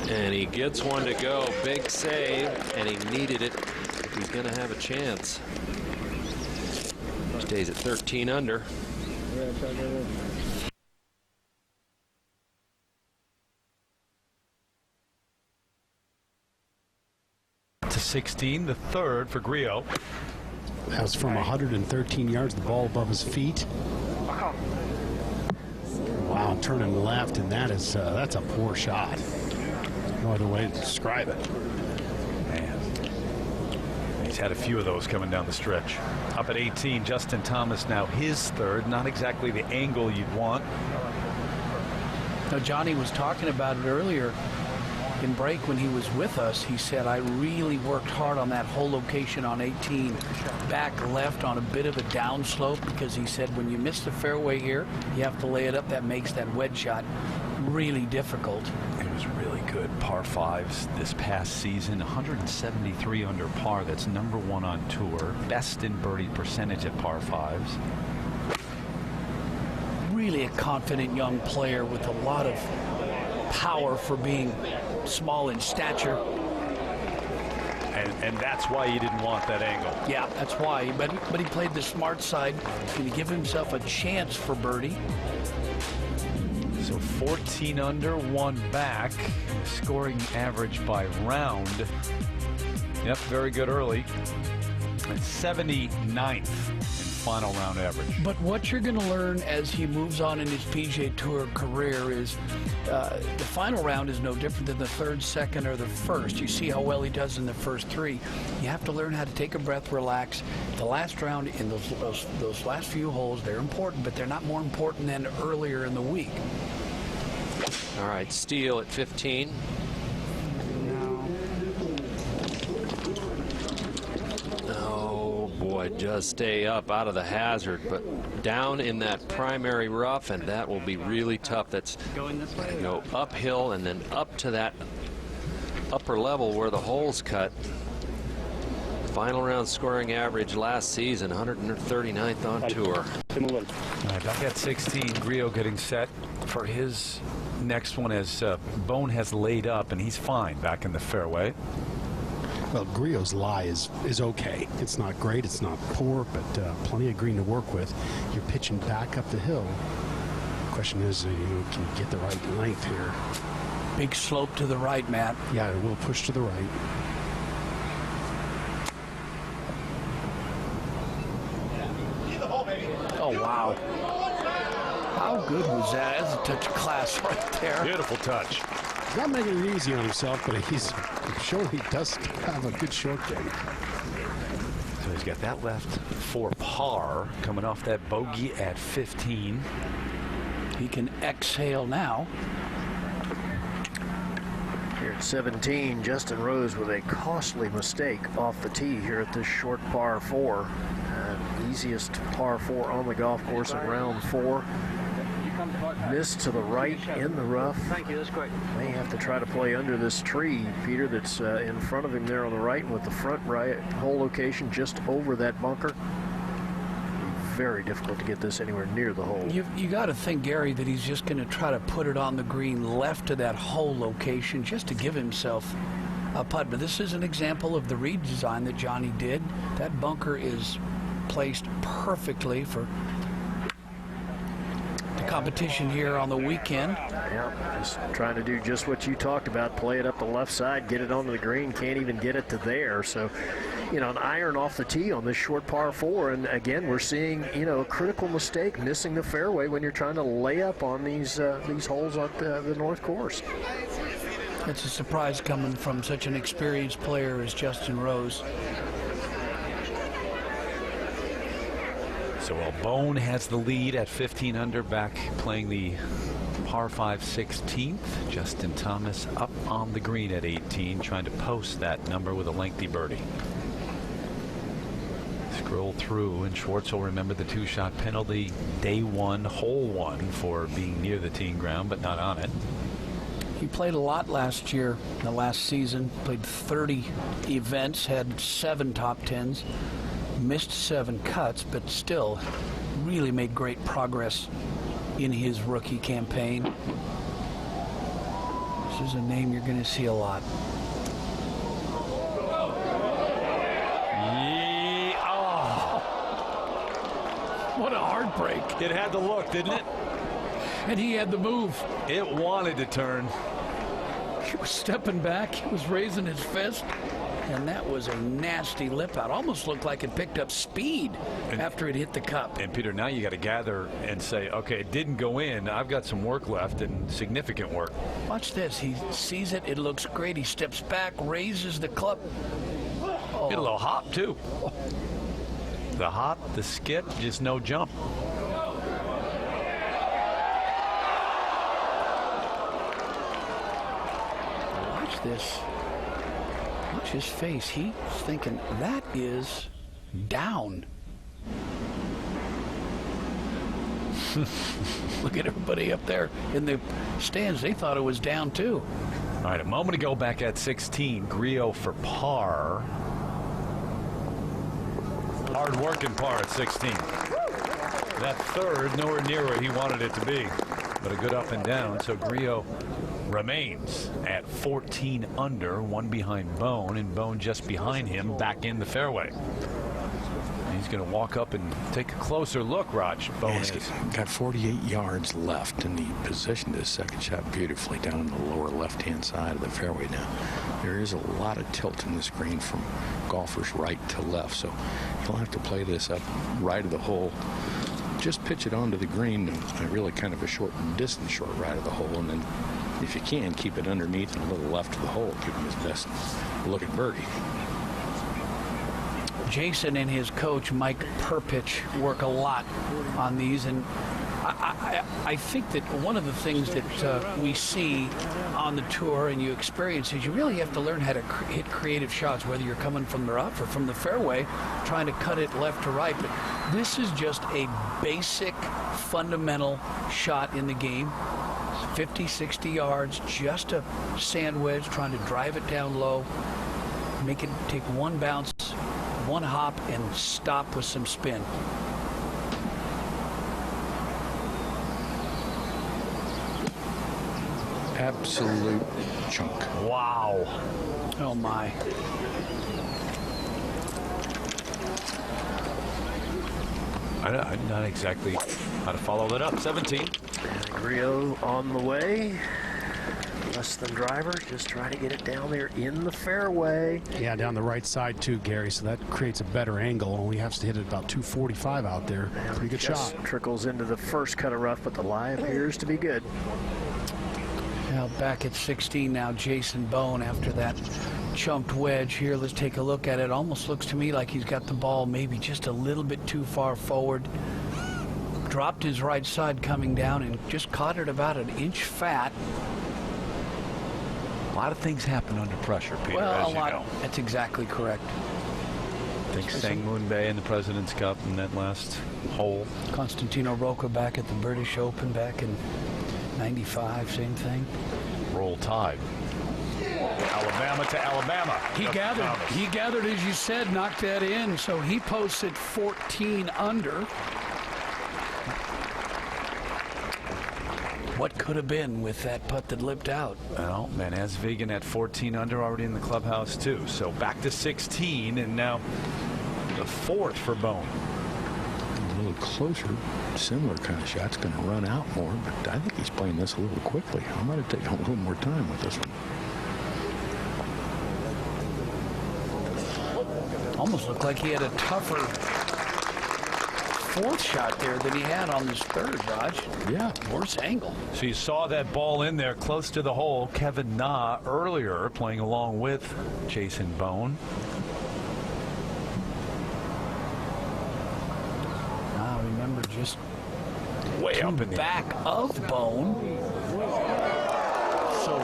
And he gets one to go. Big save, and he needed it if he's going to have a chance. Stays at 13 under. To 16, the third for Grillo. That was from 113 yards, the ball above his feet. Wow, turning left, and that's a poor shot. No other way to describe it. Man, he's had a few of those coming down the stretch. Up at 18, Justin Thomas now his third. Not exactly the angle you'd want. Now, Johnny was talking about it earlier in break when he was with us. He said, I really worked hard on that hole location on 18, back left on a bit of a downslope, because he said when you miss the fairway here, you have to lay it up. That makes that wedge shot really difficult. It was really good. Par fives this past season, 173 under par. That's #1 on tour. Best in birdie percentage at par fives. Really a confident young player with a lot of power for being small in stature. And that's why you didn't want that angle. Yeah, that's why. But he played the smart side. He's going to give himself a chance for birdie. So 14 under, 1 back. Scoring average by round. Yep, very good early. And 79th in final round average. But what you're going to learn as he moves on in his PGA Tour career is the final round is no different than the third, second, or the first. You see how well he does in the first 3. You have to learn how to take a breath, relax. The last round in those last few holes, they're important, but they're not more important than earlier in the week. All right, Steele at 15. Oh boy, just stay up out of the hazard, but down in that primary rough, and that will be really tough. That's Going this way? go uphill and then up to that upper level where the holes cut. Final round scoring average last season, 139th on tour. All right, back at 16, Grillo getting set for his next one as Bone has laid up, and he's fine back in the fairway. Well, Grillo's lie is okay. It's not great, it's not poor, but plenty of green to work with. You're pitching back up the hill. The question is, can you get the right length here? Big slope to the right, Matt. Yeah, it will push to the right. Oh, wow. How good was that? That's a touch of class right there. Beautiful touch. He's not making it easy on himself, but he's showing he does have a good short game. So he's got that left for par, coming off that bogey at 15. He can exhale now. Here at 17, Justin Rose with a costly mistake off the tee here at this short par 4. Easiest par 4 on the golf course in round 4. Missed to the right in the rough. Thank you, that's great. May have to try to play under this tree, Peter, that's in front of him there on the right, and with the front right hole location just over that bunker. Very difficult to get this anywhere near the hole. You got to think, Gary, that he's just going to try to put it on the green left of that hole location just to give himself a putt. But this is an example of the redesign that Johnny did. That bunker is placed perfectly for the competition here on the weekend. Yeah, just trying to do just what you talked about, play it up the left side, get it onto the green, can't even get it to there. So, you know, an iron off the tee on this short par 4, and again, we're seeing, you know, a critical mistake, missing the fairway when you're trying to lay up on these holes on the North Course. It's a surprise coming from such an experienced player as Justin Rose. So while Bone has the lead at 15 under, back playing the par 5 16th. Justin Thomas up on the green at 18, trying to post that number with a lengthy birdie. Scroll through, and Schwartz will remember the 2-shot penalty day 1, hole 1, for being near the teeing ground but not on it. He played a lot last year, the last season. Played 30 events, had 7 top 10s. Missed 7 cuts, but still really made great progress in his rookie campaign. This is a name you're going to see a lot. What a heartbreak. It had the look, didn't it? And he had the move. It wanted to turn. He was stepping back. He was raising his fist. And that was a nasty lip out. Almost looked like it picked up speed after it hit the cup. And Peter, now you got to gather and say, okay, it didn't go in. I've got some work left, and significant work. Watch this. He sees it. It looks great. He steps back, raises the club. Oh. Get a little hop, too. The hop, the skip, just no jump. Watch this. Watch his face. He's thinking, that is down. Look at everybody up there in the stands. They thought it was down too. All right, a moment ago back at 16, Grillo for par. Hard working par at 16. That third, nowhere near where he wanted it to be, but a good up and down. So Grillo remains at 14 under, one behind Bone, and Bone just behind him, back in the fairway. He's going to walk up and take a closer look, Raj. Bone is. Got 48 yards left, and he positioned his second shot beautifully down in the lower left-hand side of the fairway. Now, there is a lot of tilt in this green from golfers right to left, so he'll have to play this up right of the hole. Just pitch it onto the green, and really kind of a short right of the hole, and then if you can, keep it underneath and a little left of the hole, give him his best look at birdie. Jason and his coach, Mike Perpich, work a lot on these, and I think that one of the things that we see on the tour and you experience is you really have to learn how to hit creative shots, whether you're coming from the rough or from the fairway, trying to cut it left to right. But this is just a basic, fundamental shot in the game. 50, 60 yards, just a sand wedge, trying to drive it down low, make it take one bounce, one hop, and stop with some spin. Absolute chunk. Wow. Oh, my. I'm not exactly how to follow that up. 17. And Grillo on the way. Less than driver, just trying to get it down there in the fairway. Yeah, down the right side too, Gary, so that creates a better angle. Only has to hit it about 245 out there. Pretty good shot. Trickles into the first cut of rough, but the lie appears to be good. Now back at 16 now, Jason Bone after that chumped wedge here. Let's take a look at it. Almost looks to me like he's got the ball maybe just a little bit too far forward. Dropped his right side coming down and just caught it about an inch fat. A lot of things happen under pressure, Peter, well, as a lot. you know. That's exactly correct. Think Sang Moon Bay in the President's Cup in that last hole. Constantino Rocca back at the British Open back in 95, same thing. Roll Tide. Alabama to Alabama. He gathered, as you said, knocked that in, so he posted 14 under. What could have been with that putt that lipped out? Well, Manaz Vegan at 14 under, already in the clubhouse too. So back to 16, and now the fourth for Bone. A little closer, similar kind of shot's going to run out more, but I think he's playing this a little quickly. I might have taken a little more time with this one. Almost looked like he had a tougher fourth shot there than he had on this third, Raj. Yeah. Worse angle. So you saw that ball in there close to the hole. Kevin Na earlier playing along with Jason Bone. Now remember, just way up in the back of Bone. So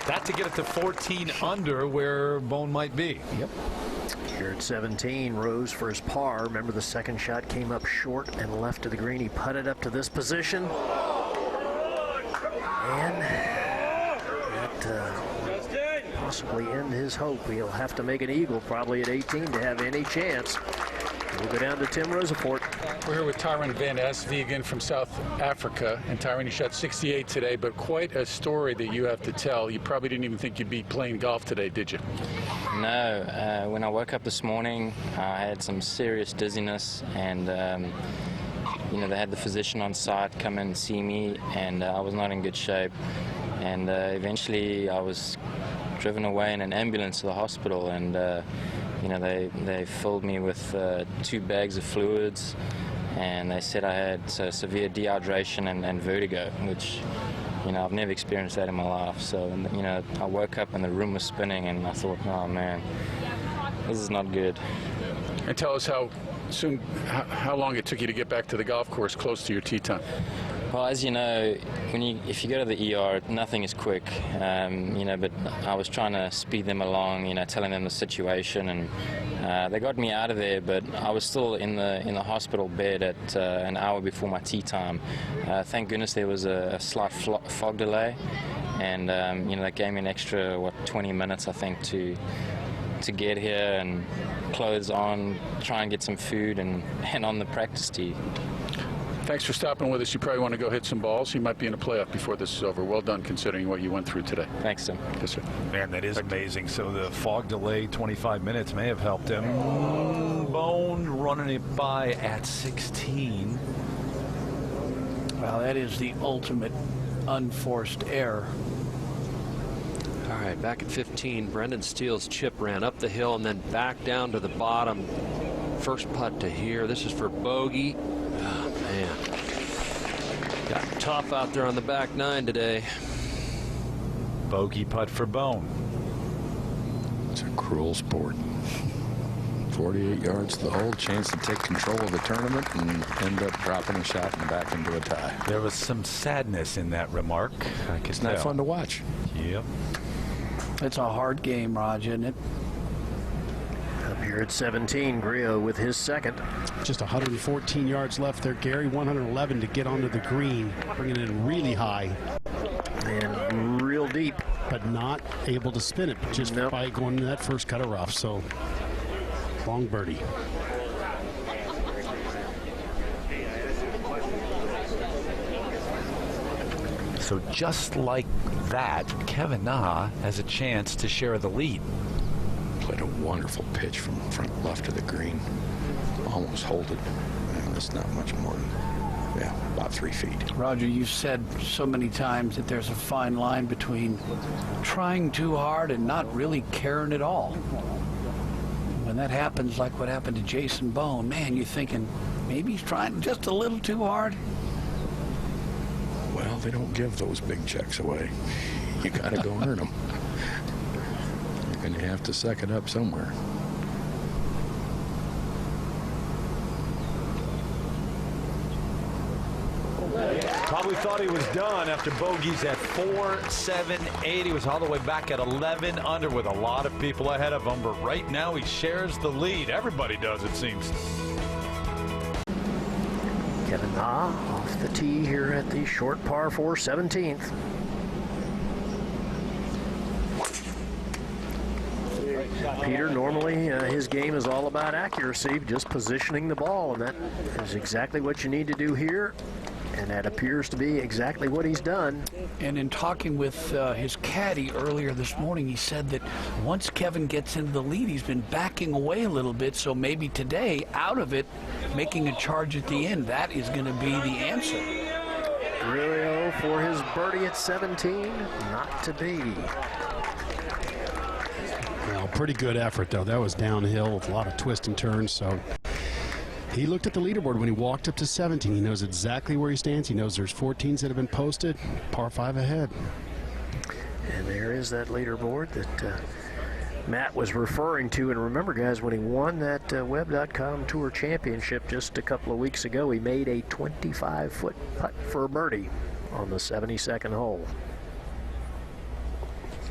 that to get it to 14 under where Bone might be. Yep. Here at 17, Rose for his par. Remember, the second shot came up short and left to the green. He putted up to this position. And that possibly end his hope. He'll have to make an eagle probably at 18 to have any chance. We'll go down to Tim Rosaport. We're here with Tyron Van Esvegen from South Africa. And Tyron, you shot 68 today, but quite a story that you have to tell. You probably didn't even think you'd be playing golf today, did you? No. When I woke up this morning, I had some serious dizziness, and you know, they had the physician on site come in and see me, and I was not in good shape. And eventually I was driven away in an ambulance to the hospital, and you know, they filled me with 2 bags of fluids, and they said I had severe dehydration and vertigo, which, you know, I've never experienced that in my life. So, you know, I woke up and the room was spinning, and I thought, oh man, this is not good. And tell us how long it took you to get back to the golf course close to your tee time. Well, as you know, if you go to the ER, nothing is quick, you know, but I was trying to speed them along, you know, telling them the situation, and they got me out of there, but I was still in the hospital bed at an hour before my tee time. Thank goodness there was a slight fog delay, and you know, that gave me an extra 20 minutes, I think, to get here and clothes on, try and get some food, and on the practice tee. Thanks for stopping with us. You probably want to go hit some balls. You might be in a playoff before this is over. Well done considering what you went through today. Thanks, Tim. Yes, sir. Man, that is amazing. So the fog delay, 25 minutes, may have helped him. Bone running it by at 16. Well, that is the ultimate unforced error. All right, back at 15, Brendan Steele's chip ran up the hill and then back down to the bottom. First putt to here. This is for bogey. Oh, man. Got tough out there on the back nine today. Bogey putt for Bone. It's a cruel sport. 48 yards to the hole, chance to take control of the tournament and end up dropping a shot and back into a tie. There was some sadness in that remark. It's not fun to watch. Yep. It's a hard game, Raj, isn't it? Up here at 17, Grillo with his second. Just 114 yards left there, Gary. 111 to get onto the green, bringing it in really high. And real deep. But not able to spin it just by going to that first cut of rough. So, long birdie. So just like that, Kevin Na has a chance to share the lead. Played a wonderful pitch from front left of the green. Almost hold it. And it's not much more than, about 3 feet. Roger, you said so many times that there's a fine line between trying too hard and not really caring at all. When that happens, like what happened to Jason Bone, man, you're thinking maybe he's trying just a little too hard. Well, they don't give those big checks away. You got to go earn them. You're going to have to suck it up somewhere. Probably thought he was done after bogeys at 4, 7, 8. He was all the way back at 11 under with a lot of people ahead of him. But right now he shares the lead. Everybody does, it seems. Kevin Na off the tee here at the short par 4, 17th. Peter, normally his game is all about accuracy, just positioning the ball, and that is exactly what you need to do here. And that appears to be exactly what he's done. And in talking with his caddy earlier this morning, he said that once Kevin gets into the lead, he's been backing away a little bit. So maybe today, out of it, making a charge at the end, that is going to be the answer. Grillo for his birdie at 17, not to be. Well, pretty good effort, though. That was downhill with a lot of twists and turns, so... He looked at the leaderboard when he walked up to 17. He knows exactly where he stands. He knows there's 14s that have been posted. Par 5 ahead. And there is that leaderboard that Matt was referring to. And remember, guys, when he won that Web.com Tour Championship just a couple of weeks ago, he made a 25-foot putt for a birdie on the 72nd hole.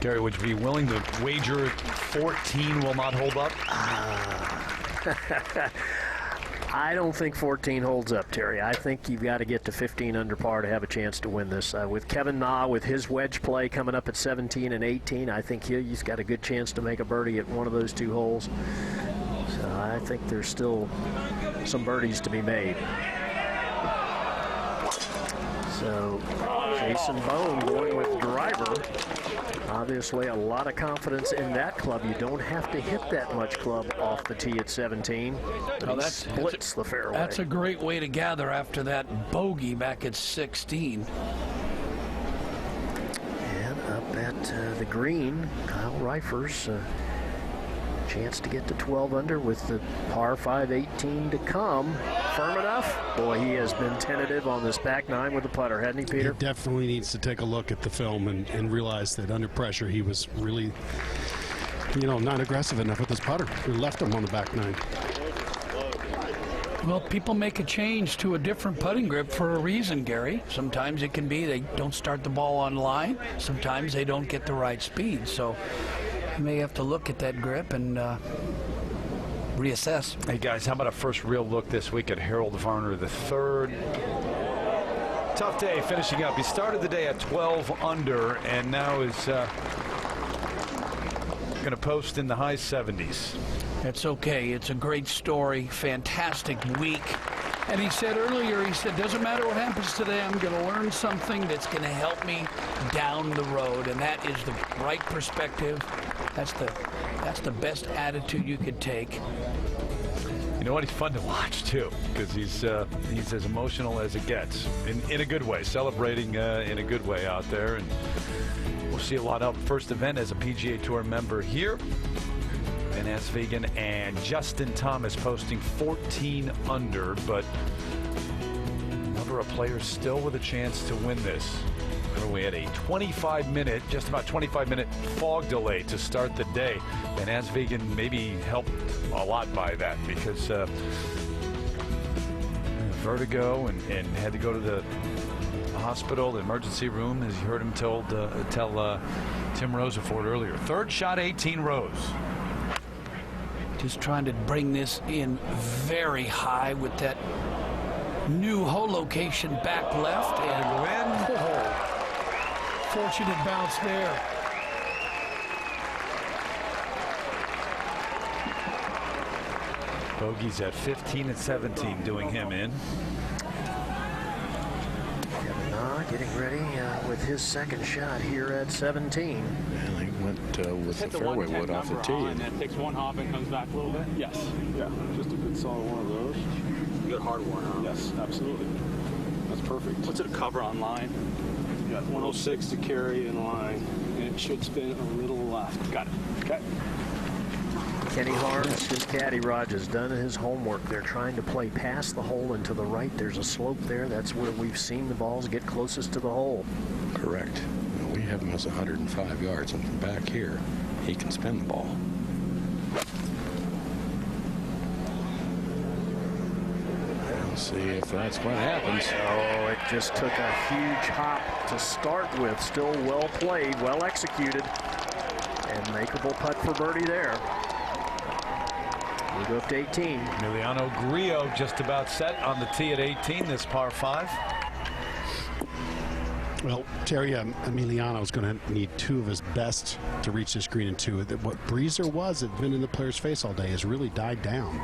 Gary, would you be willing to wager 14 will not hold up? I don't think 14 holds up, Terry. I think you've got to get to 15 under par to have a chance to win this. With Kevin Na, with his wedge play coming up at 17 and 18, I think he's got a good chance to make a birdie at one of those two holes. So I think there's still some birdies to be made. So Jason Bone going with driver. Obviously, a lot of confidence in that club. You don't have to hit that much club off the tee at 17. But he splits the fairway. That's a great way to gather after that bogey back at 16. And up at the green, Kyle Reifers, chance to get to 12 under with the par 5 18 to come. Firm enough? Boy, he has been tentative on this back nine with the putter, hasn't he, Peter? He definitely needs to take a look at the film and realize that under pressure he was really, not aggressive enough with his putter. He left him on the back nine. Well, people make a change to a different putting grip for a reason, Gary. Sometimes it can be they don't start the ball on line. Sometimes they don't get the right speed. So you may have to look at that grip and reassess. Hey, guys, how about a first real look this week at Harold Varner III? Tough day finishing up. He started the day at 12 under and now is going to post in the high 70s. That's okay. It's a great story. Fantastic week. And he said earlier, he said, doesn't matter what happens today, I'm going to learn something that's going to help me down the road. And that is the right perspective. That's the best attitude you could take. You know what? He's fun to watch, too, because he's as emotional as it gets in a good way, celebrating in a good way out there. And we'll see a lot of first event as a PGA Tour member here. Ben Asvegan and Justin Thomas posting 14 under, but number of players still with a chance to win this. We had a 25-minute, just about 25-minute fog delay to start the day. And Asvegan maybe helped a lot by that because vertigo and had to go to the hospital, the emergency room, as you heard him tell Tim Rosafort earlier. Third shot, 18 rows. Just trying to bring this in very high with that new hole location back left and win. Oh, fortunate bounce there. Bogeys at 15 and 17 doing him in. Getting ready with his second shot here at 17. And he went with the fairway wood off the tee. And then takes one hop and comes back a little bit? Yes. Yeah, just a good solid one of those. Good hard one, huh? Yes, absolutely. That's perfect. What's it cover on line? You got 106 to carry in line, and it should spin a little left. Got it. Okay. Kenny Harms, his caddy Raj, has done his homework. They're trying to play past the hole and to the right. There's a slope there. That's where we've seen the balls get closest to the hole. Correct. We have him as 105 yards, and from back here, he can spin the ball. Let's see if that's what happens. Oh, it just took a huge hop to start with. Still well played, well executed, and makeable putt for birdie there. We go up to 18. Emiliano Grillo just about set on the tee at 18, this par 5. Well, Terry, Emiliano is going to need two of his best to reach this green in two. What Breezer was, had been in the player's face all day, has really died down.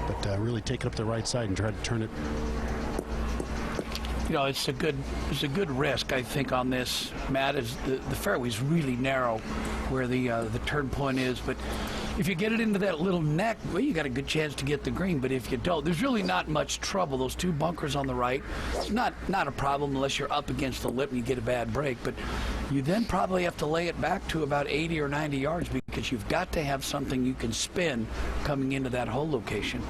But really take it up the right side and try to turn it. You know, it's a good risk, I think, on this, Matt. Is the fairway's really narrow where the turn point is, but if you get it into that little neck, well, you got a good chance to get the green. But if you don't, there's really not much trouble. Those two bunkers on the right, it's not a problem unless you're up against the lip and you get a bad break. But you then probably have to lay it back to about 80 or 90 yards because you've got to have something you can spin coming into that hole location.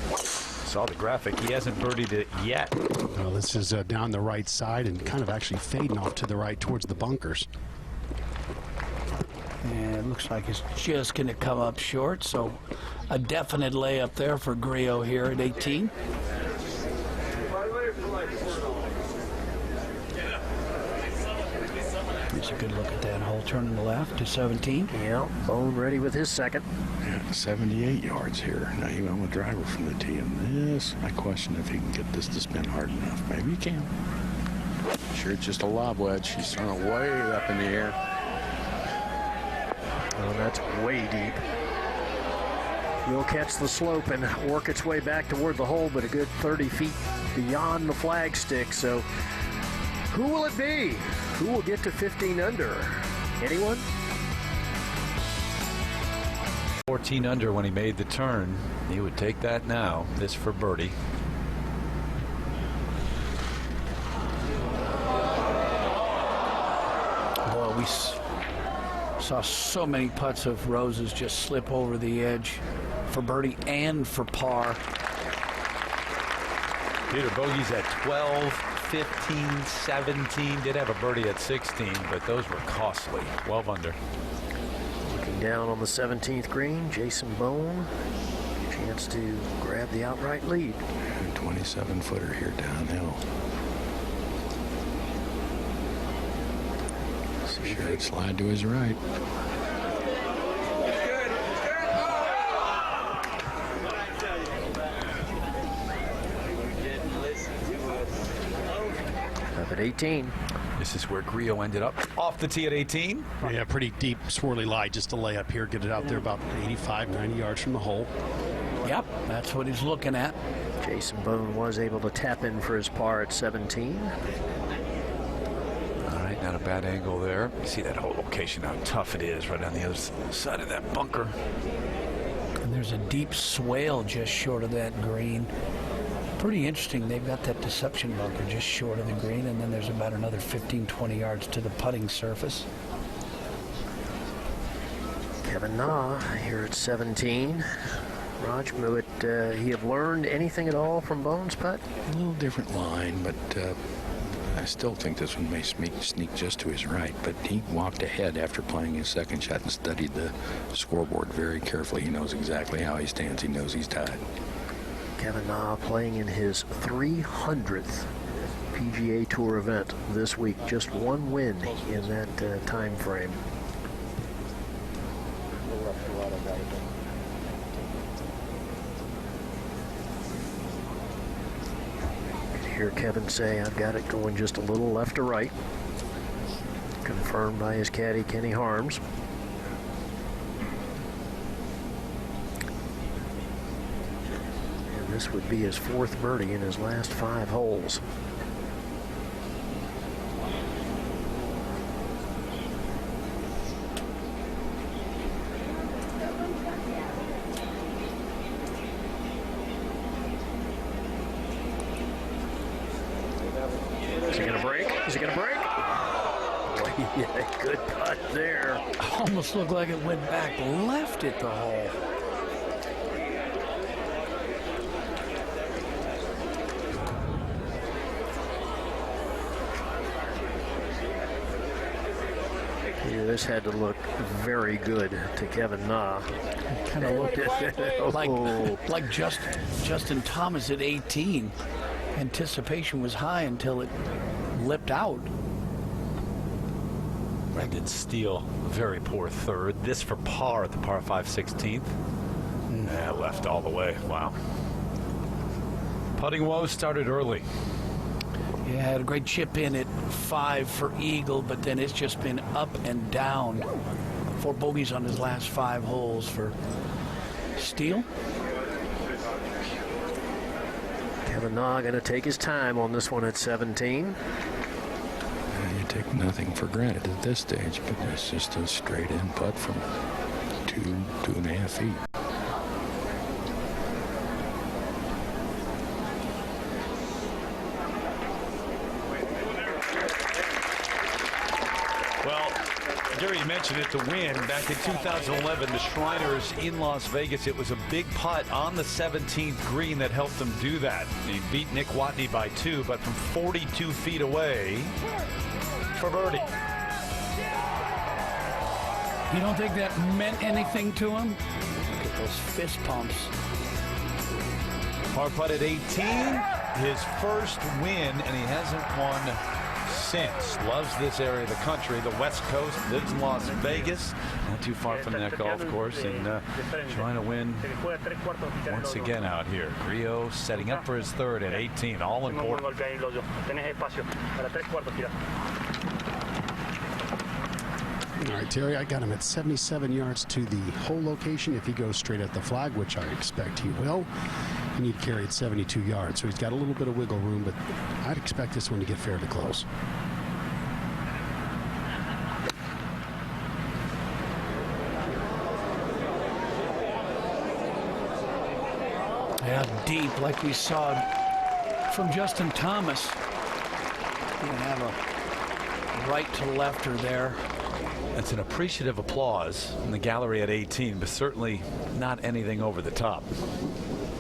Saw the graphic. He hasn't birdied it yet. Well, this is down the right side and kind of actually fading off to the right towards the bunkers. And it looks like it's just going to come up short, so a definite layup there for Grillo here at 18. It's a good look at that hole turning to left to 17. Yeah, Bone ready with his second. Yeah, 78 yards here. Now he went with driver from the tee, and this, I question if he can get this to spin hard enough. Maybe he can. Sure, it's just a lob wedge. He's throwing it way up in the air. Oh, that's way deep. Will catch the slope and work its way back toward the hole, but a good 30 feet beyond the flagstick. So who will it be? Who will get to 15 under? Anyone? 14 under when he made the turn. He would take that now. This for birdie. Boy, we saw so many putts of Rose's just slip over the edge for birdie and for par. Peter Bogeys at 12, 15, 17. Did have a birdie at 16, but those were costly. 12 under. Looking down on the 17th green, Jason Bone. Chance chance to grab the outright lead. 27-footer here downhill. Sure, it'd slide to his right. Up at 18. This is where Grillo ended up off the tee at 18. Yeah, pretty deep, swirly lie, just a layup here. Get it out there about 85, 90 yards from the hole. Yep, that's what he's looking at. Jason Bone was able to tap in for his par at 17. All right, not a bad angle there. You see that whole location, how tough it is right on the other side of that bunker. And there's a deep swale just short of that green. Pretty interesting. They've got that deception bunker just short of the green, and then there's about another 15, 20 yards to the putting surface. Kevin Na here at 17. Raj, would he have learned anything at all from Bone's putt? A little different line, but I still think this one may sneak just to his right. But he walked ahead after playing his second shot and studied the scoreboard very carefully. He knows exactly how he stands. He knows he's tied. Kevin Na playing in his 300th PGA Tour event this week. Just one win in that time frame. Hear Kevin say, I've got it going just a little left to right. Confirmed by his caddy, Kenny Harms. And this would be his fourth birdie in his last 5 holes. Is he going to break? Is he going to break? Yeah, good putt there. Almost looked like it went back left at the hole. Yeah, this had to look very good to Kevin Na. Kind of looked at it like Justin Thomas at 18. Anticipation was high until it lipped out. Brendan Steele, very poor third. This for par at the par 5 16th. Yeah, left all the way. Wow. Putting woes started early. Yeah, had a great chip in at 5 for eagle, but then it's just been up and down. 4 bogeys on his last 5 holes for Steele. Kevin Na going to take his time on this one at 17. You take nothing for granted at this stage, but it's just a straight in putt from 2.5 feet. Jerry, you mentioned it, the win back in 2011, the Shriners in Las Vegas. It was a big putt on the 17th green that helped them do that. He beat Nick Watney by 2, but from 42 feet away for birdie. You don't think that meant anything to him? Look at those fist pumps. Par putt at 18, his first win, and he hasn't won since. Loves this area of the country, the West Coast, lives in Las Vegas, not too far from that golf course, and trying to win once again out here. Grillo setting up for his third at 18, all important. All right, Terry, I got him at 77 yards to the hole location. If he goes straight at the flag, which I expect he will, he need to carry it 72 yards. So he's got a little bit of wiggle room, but I'd expect this one to get fair to close. Yeah, deep, like we saw from Justin Thomas. You can have a right to lefter there. That's an appreciative applause in the gallery at 18, but certainly not anything over the top.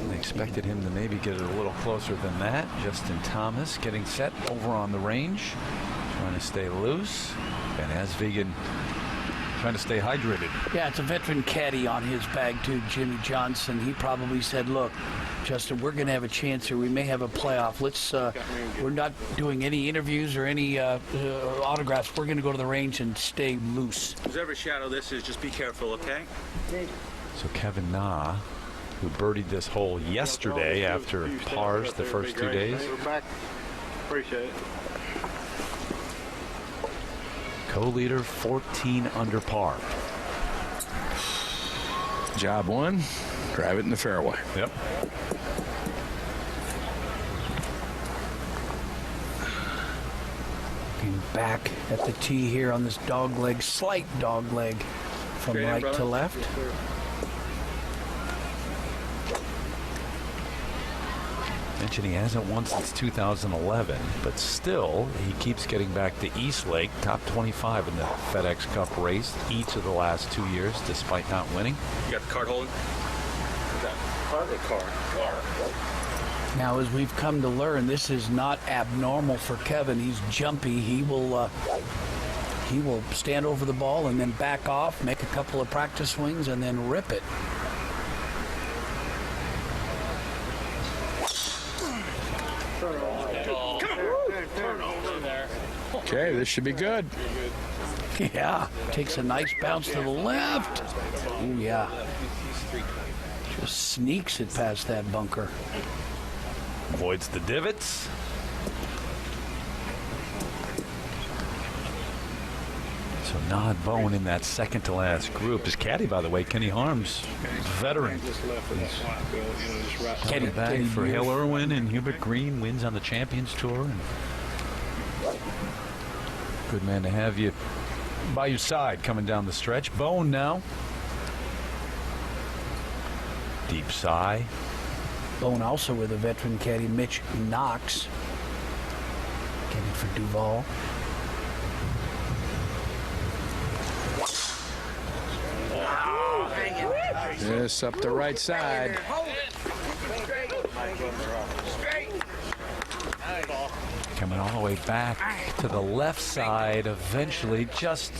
They expected him to maybe get it a little closer than that. Justin Thomas getting set over on the range, trying to stay loose. And as Vegan trying to stay hydrated. Yeah, it's a veteran caddy on his bag too, Jimmy Johnson. He probably said, look, Justin, we're going to have a chance here. We may have a playoff. Let's. We're not doing any interviews or any autographs. We're going to go to the range and stay loose. Whoever shadow this is, just be careful, okay? So Kevin Na, who birdied this hole yesterday after pars the first 2 days. Appreciate it. Co-leader 14 under par. Job one, drive it in the fairway. Yep. Looking back at the tee here on this dog leg, slight dog leg from right to left. Mentioned he hasn't won since 2011, but still he keeps getting back to East Lake, top 25 in the FedEx Cup race each of the last 2 years, despite not winning. You got the card holder? Is that card or car? Car. Now, as we've come to learn, this is not abnormal for Kevin. He's jumpy. He will stand over the ball and then back off, make a couple of practice swings, and then rip it. Okay, this should be good. Yeah, takes a nice bounce to the left. Oh, yeah. Just sneaks it past that bunker. Avoids the divots. So Nod Bowen in that second to last group. His caddy, by the way, Kenny Harms, veteran. Kenny back for Hale Irwin and Hubert Green, wins on the Champions Tour. And good man to have you by your side coming down the stretch. Bowen now. Deep sigh. Bowen also with a veteran caddy, Mitch Knox. Caddy for Duval. This up the right side. Coming all the way back to the left side eventually. Just,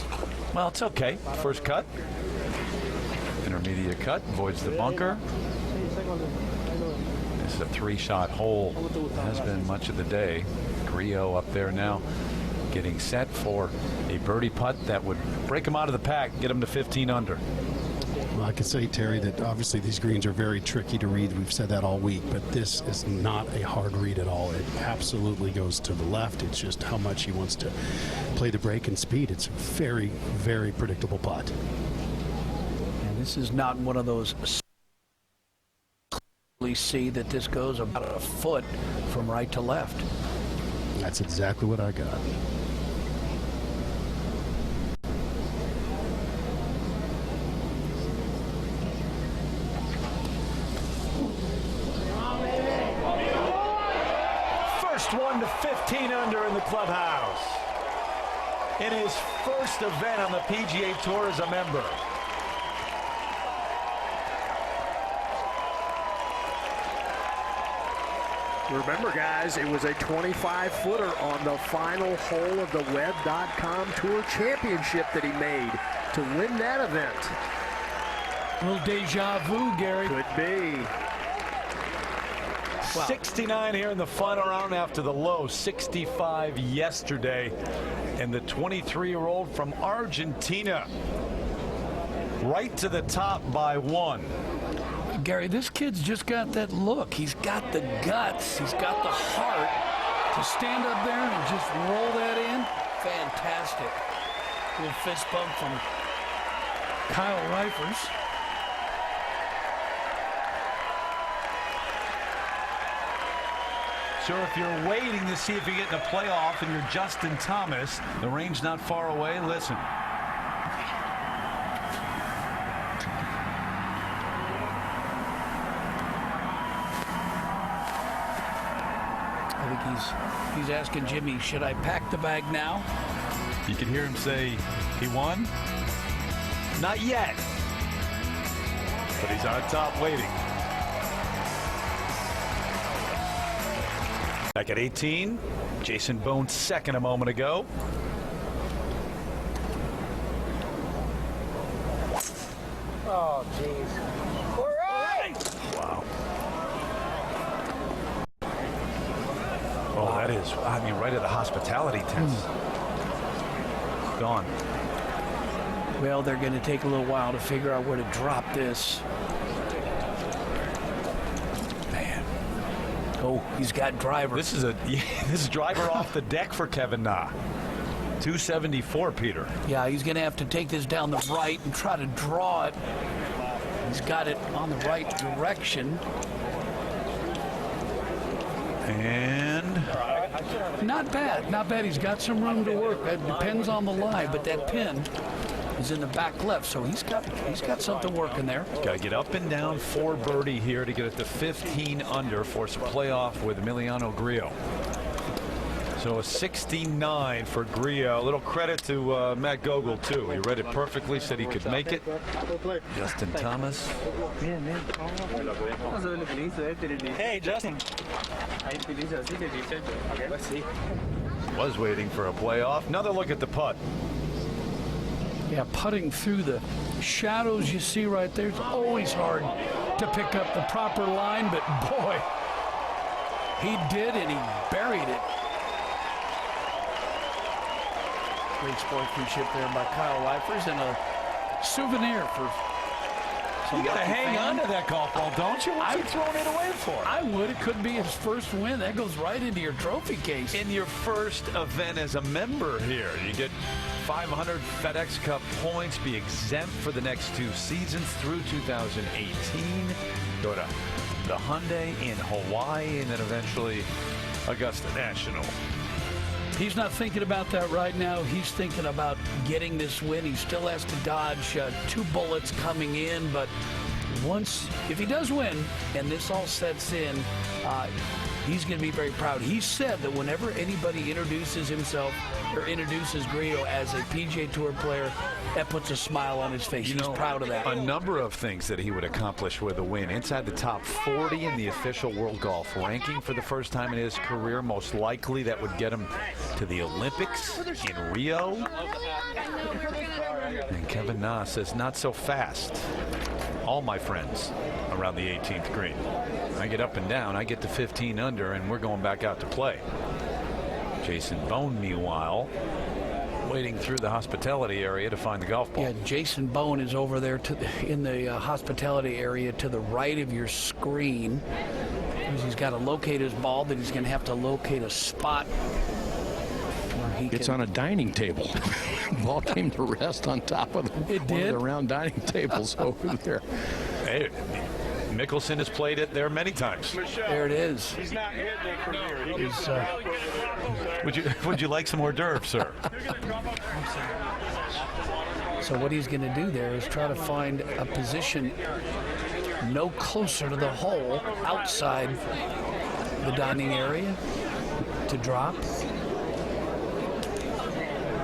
well, it's okay. First cut. Intermediate cut. Avoids the bunker. This is a three-shot hole. Has been much of the day. Grillo up there now getting set for a birdie putt that would break him out of the pack, get him to 15 under. Well, I can say, Terry, that obviously these greens are very tricky to read. We've said that all week, but this is not a hard read at all. It absolutely goes to the left. It's just how much he wants to play the break and speed. It's a very, very predictable putt. And this is not one of those see that this goes about a foot from right to left. That's exactly what I got. First one to 15 under in the clubhouse. In his first event on the PGA Tour as a member. Remember, guys, it was a 25-footer on the final hole of the Web.com Tour Championship that he made to win that event. A little deja vu, Gary. Could be. Wow. 69 here in the final round after the low 65 yesterday. And the 23-year-old from Argentina right to the top by one. Gary, this kid's just got that look. He's got the guts. He's got the heart to stand up there and just roll that in. Fantastic. A little fist bump from Kyle Reifers. Sure, if you're waiting to see if you get in the playoff and you're Justin Thomas, the range not far away, listen. I think he's asking Jimmy, should I pack the bag now? You can hear him say, he won? Not yet. But he's on top waiting. Back at 18, Jason Bone second a moment ago. Oh, jeez. Wow. Oh, that is, I mean, right at the hospitality tent. Gone. Well, they're going to take a little while to figure out where to drop this. Man. Oh, he's got driver. This is this is driver off the deck for Kevin Na. 274, Peter. Yeah, he's going to have to take this down the right and try to draw it. He's got it on the right direction. And not bad, not bad. He's got some room to work. It depends on the lie, but that pin is in the back left, so he's got something working there. Got to get up and down for birdie here to get it to 15 under, force a playoff with Emiliano Grillo. So a 69 for Grillo. A little credit to Matt Gogol, too. He read it perfectly, said he could make it. Justin Thomas. Hey, Justin. Was waiting for a playoff. Another look at the putt. Yeah, putting through the shadows you see right there, it's always hard to pick up the proper line, but boy, he did, and he buried it. Great sportsmanship there by Kyle Leifers, and a souvenir for You got to hang on to that golf ball, don't you? What's he throwing it away for? I would. It could be his first win. That goes right into your trophy case. In your first event as a member here, you get 500 FedEx Cup points, be exempt for the next 2 seasons through 2018. Go to the Hyundai in Hawaii, and then eventually Augusta National. He's not thinking about that right now. He's thinking about getting this win. He still has to dodge 2 bullets coming in, but if he does win and this all sets in, he's going to be very proud. He said that whenever anybody introduces himself or introduces Grillo as a PGA Tour player, that puts a smile on his face. He's proud of that. A number of things that he would accomplish with a win. Inside the top 40 in the official world golf ranking for the first time in his career. Most likely that would get him to the Olympics in Rio. And Kevin Na says, not so fast. All my friends around the 18th green. I get up and down, I get to 15 under, and we're going back out to play. Jason Bone, meanwhile, waiting through the hospitality area to find the golf ball. Yeah, Jason Bone is over there in the hospitality area to the right of your screen. He's got to locate his ball, then he's going to have to locate a spot where he It's on a dining table. Ball came to rest on top of one of the round dining tables over there. Hey, Mickelson has played it there many times. There it is. He's not hitting it from here. Would you like some hors d'oeuvres, sir? So what he's going to do there is try to find a position no closer to the hole outside the dining area to drop.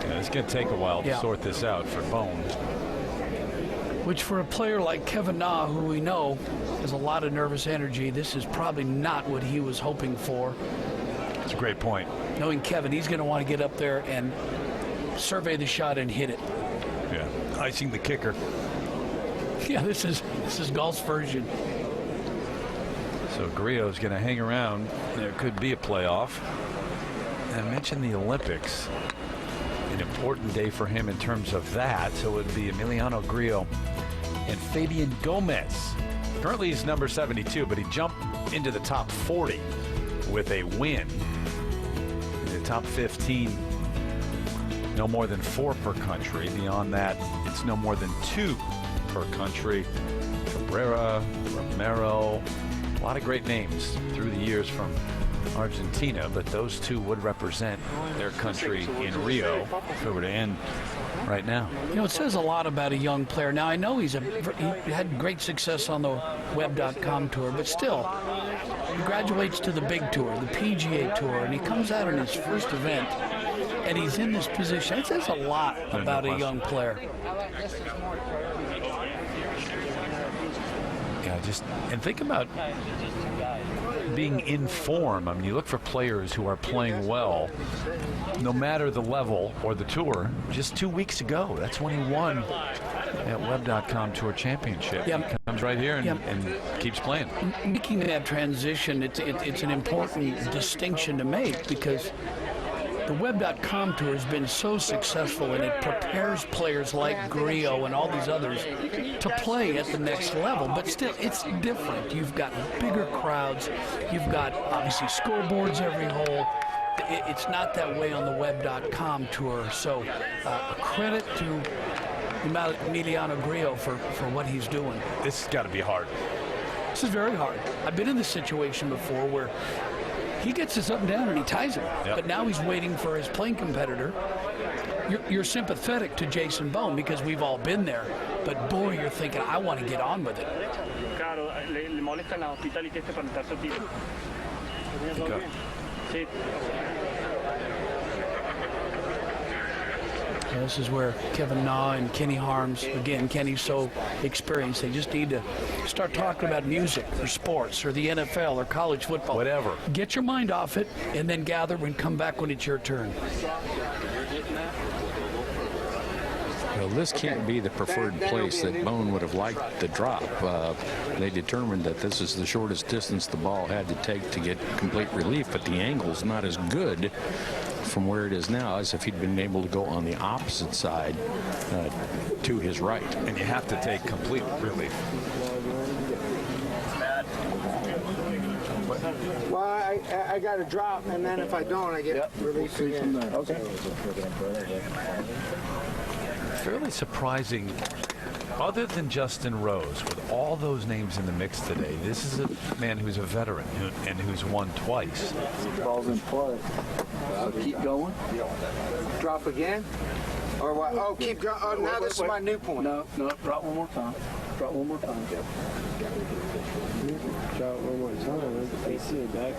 Yeah, it's going to take a while to sort this out for Bone. Which for a player like Kevin Na, who we know has a lot of nervous energy, this is probably not what he was hoping for. It's a great point. Knowing Kevin, he's going to want to get up there and survey the shot and hit it. Yeah, icing the kicker. Yeah, this is golf's version. So Grillo's going to hang around. There could be a playoff. I mentioned the Olympics. An important day for him in terms of that. So it would be Emiliano Grillo and Fabian Gomez. Currently he's number 72, but he jumped into the top 40 with a win. In the top 15, no more than 4 per country. Beyond that, it's no more than 2 per country. Cabrera, Romero, a lot of great names through the years from Argentina, but those 2 would represent their country in Rio if it were to end right now. You know, it says a lot about a young player. Now, I know he had great success on the Web.com tour, but still, he graduates to the big tour, the PGA Tour, and he comes out in his first event, and he's in this position. It says a lot about a young player. Yeah, and think about being in form. I mean, you look for players who are playing well, no matter the level or the tour. Just 2 weeks ago, that's when he won That Web.com Tour Championship. He comes right here and keeps playing. Making that transition, it's an important distinction to make, because the Web.com Tour has been so successful, and it prepares players like Grillo and all these others to play at the next level. But still, it's different. You've got bigger crowds. You've got, obviously, scoreboards every hole. It's not that way on the Web.com Tour. So credit to Emiliano Grillo for what he's doing. This has got to be hard. This is very hard. I've been in this situation before where he gets this up and down and he ties it. Yep. But now he's waiting for his playing competitor. You're sympathetic to Jason Bone because we've all been there. But boy, you're thinking, I want to get on with it. Claro, le molesta la hospitality este para estar su tiro. Sí. This is where Kevin Na and Kenny Harms, again, Kenny's so experienced, they just need to start talking about music or sports or the NFL or college football. Whatever. Get your mind off it and then gather and come back when it's your turn. Well, this can't be the preferred place that Bone would have liked to drop. They determined that this is the shortest distance the ball had to take to get complete relief, but the angle's not as good from where it is now as if he'd been able to go on the opposite side to his right. And you have to take complete relief. Well, I got to drop, and then if I don't, I get released again. Okay. Fairly surprising, other than Justin Rose, with all those names in the mix today, this is a man who's a veteran and who's won twice. Ball's in play. Keep going. Drop again? Or what? Oh, keep going. Oh, now this is my new point. No, drop one more time. Drop one more time. Drop one more time. They see it back.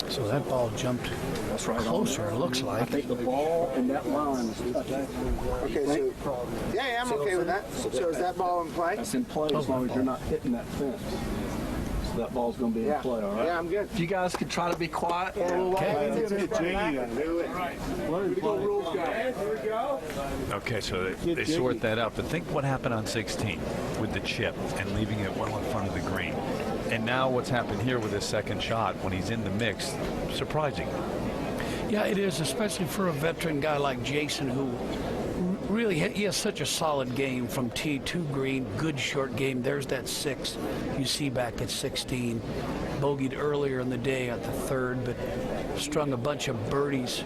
So that ball jumped closer, it looks like. I think the ball and that line is touching. Okay, so, yeah, I'm okay with that. So is that ball in play? That's in play as long as you're not hitting that fence. So that ball's going to be in play, all right? Yeah, I'm good. If you guys could try to be quiet for a little while. Okay, so they sort that out. But think what happened on 16 with the chip and leaving it well in front of the green. And now what's happened here with his second shot when he's in the mix, surprising. Yeah, it is, especially for a veteran guy like Jason, who really he has such a solid game from tee to green. Good short game. There's that 6 you see back at 16. Bogeyed earlier in the day at the 3rd, but strung a bunch of birdies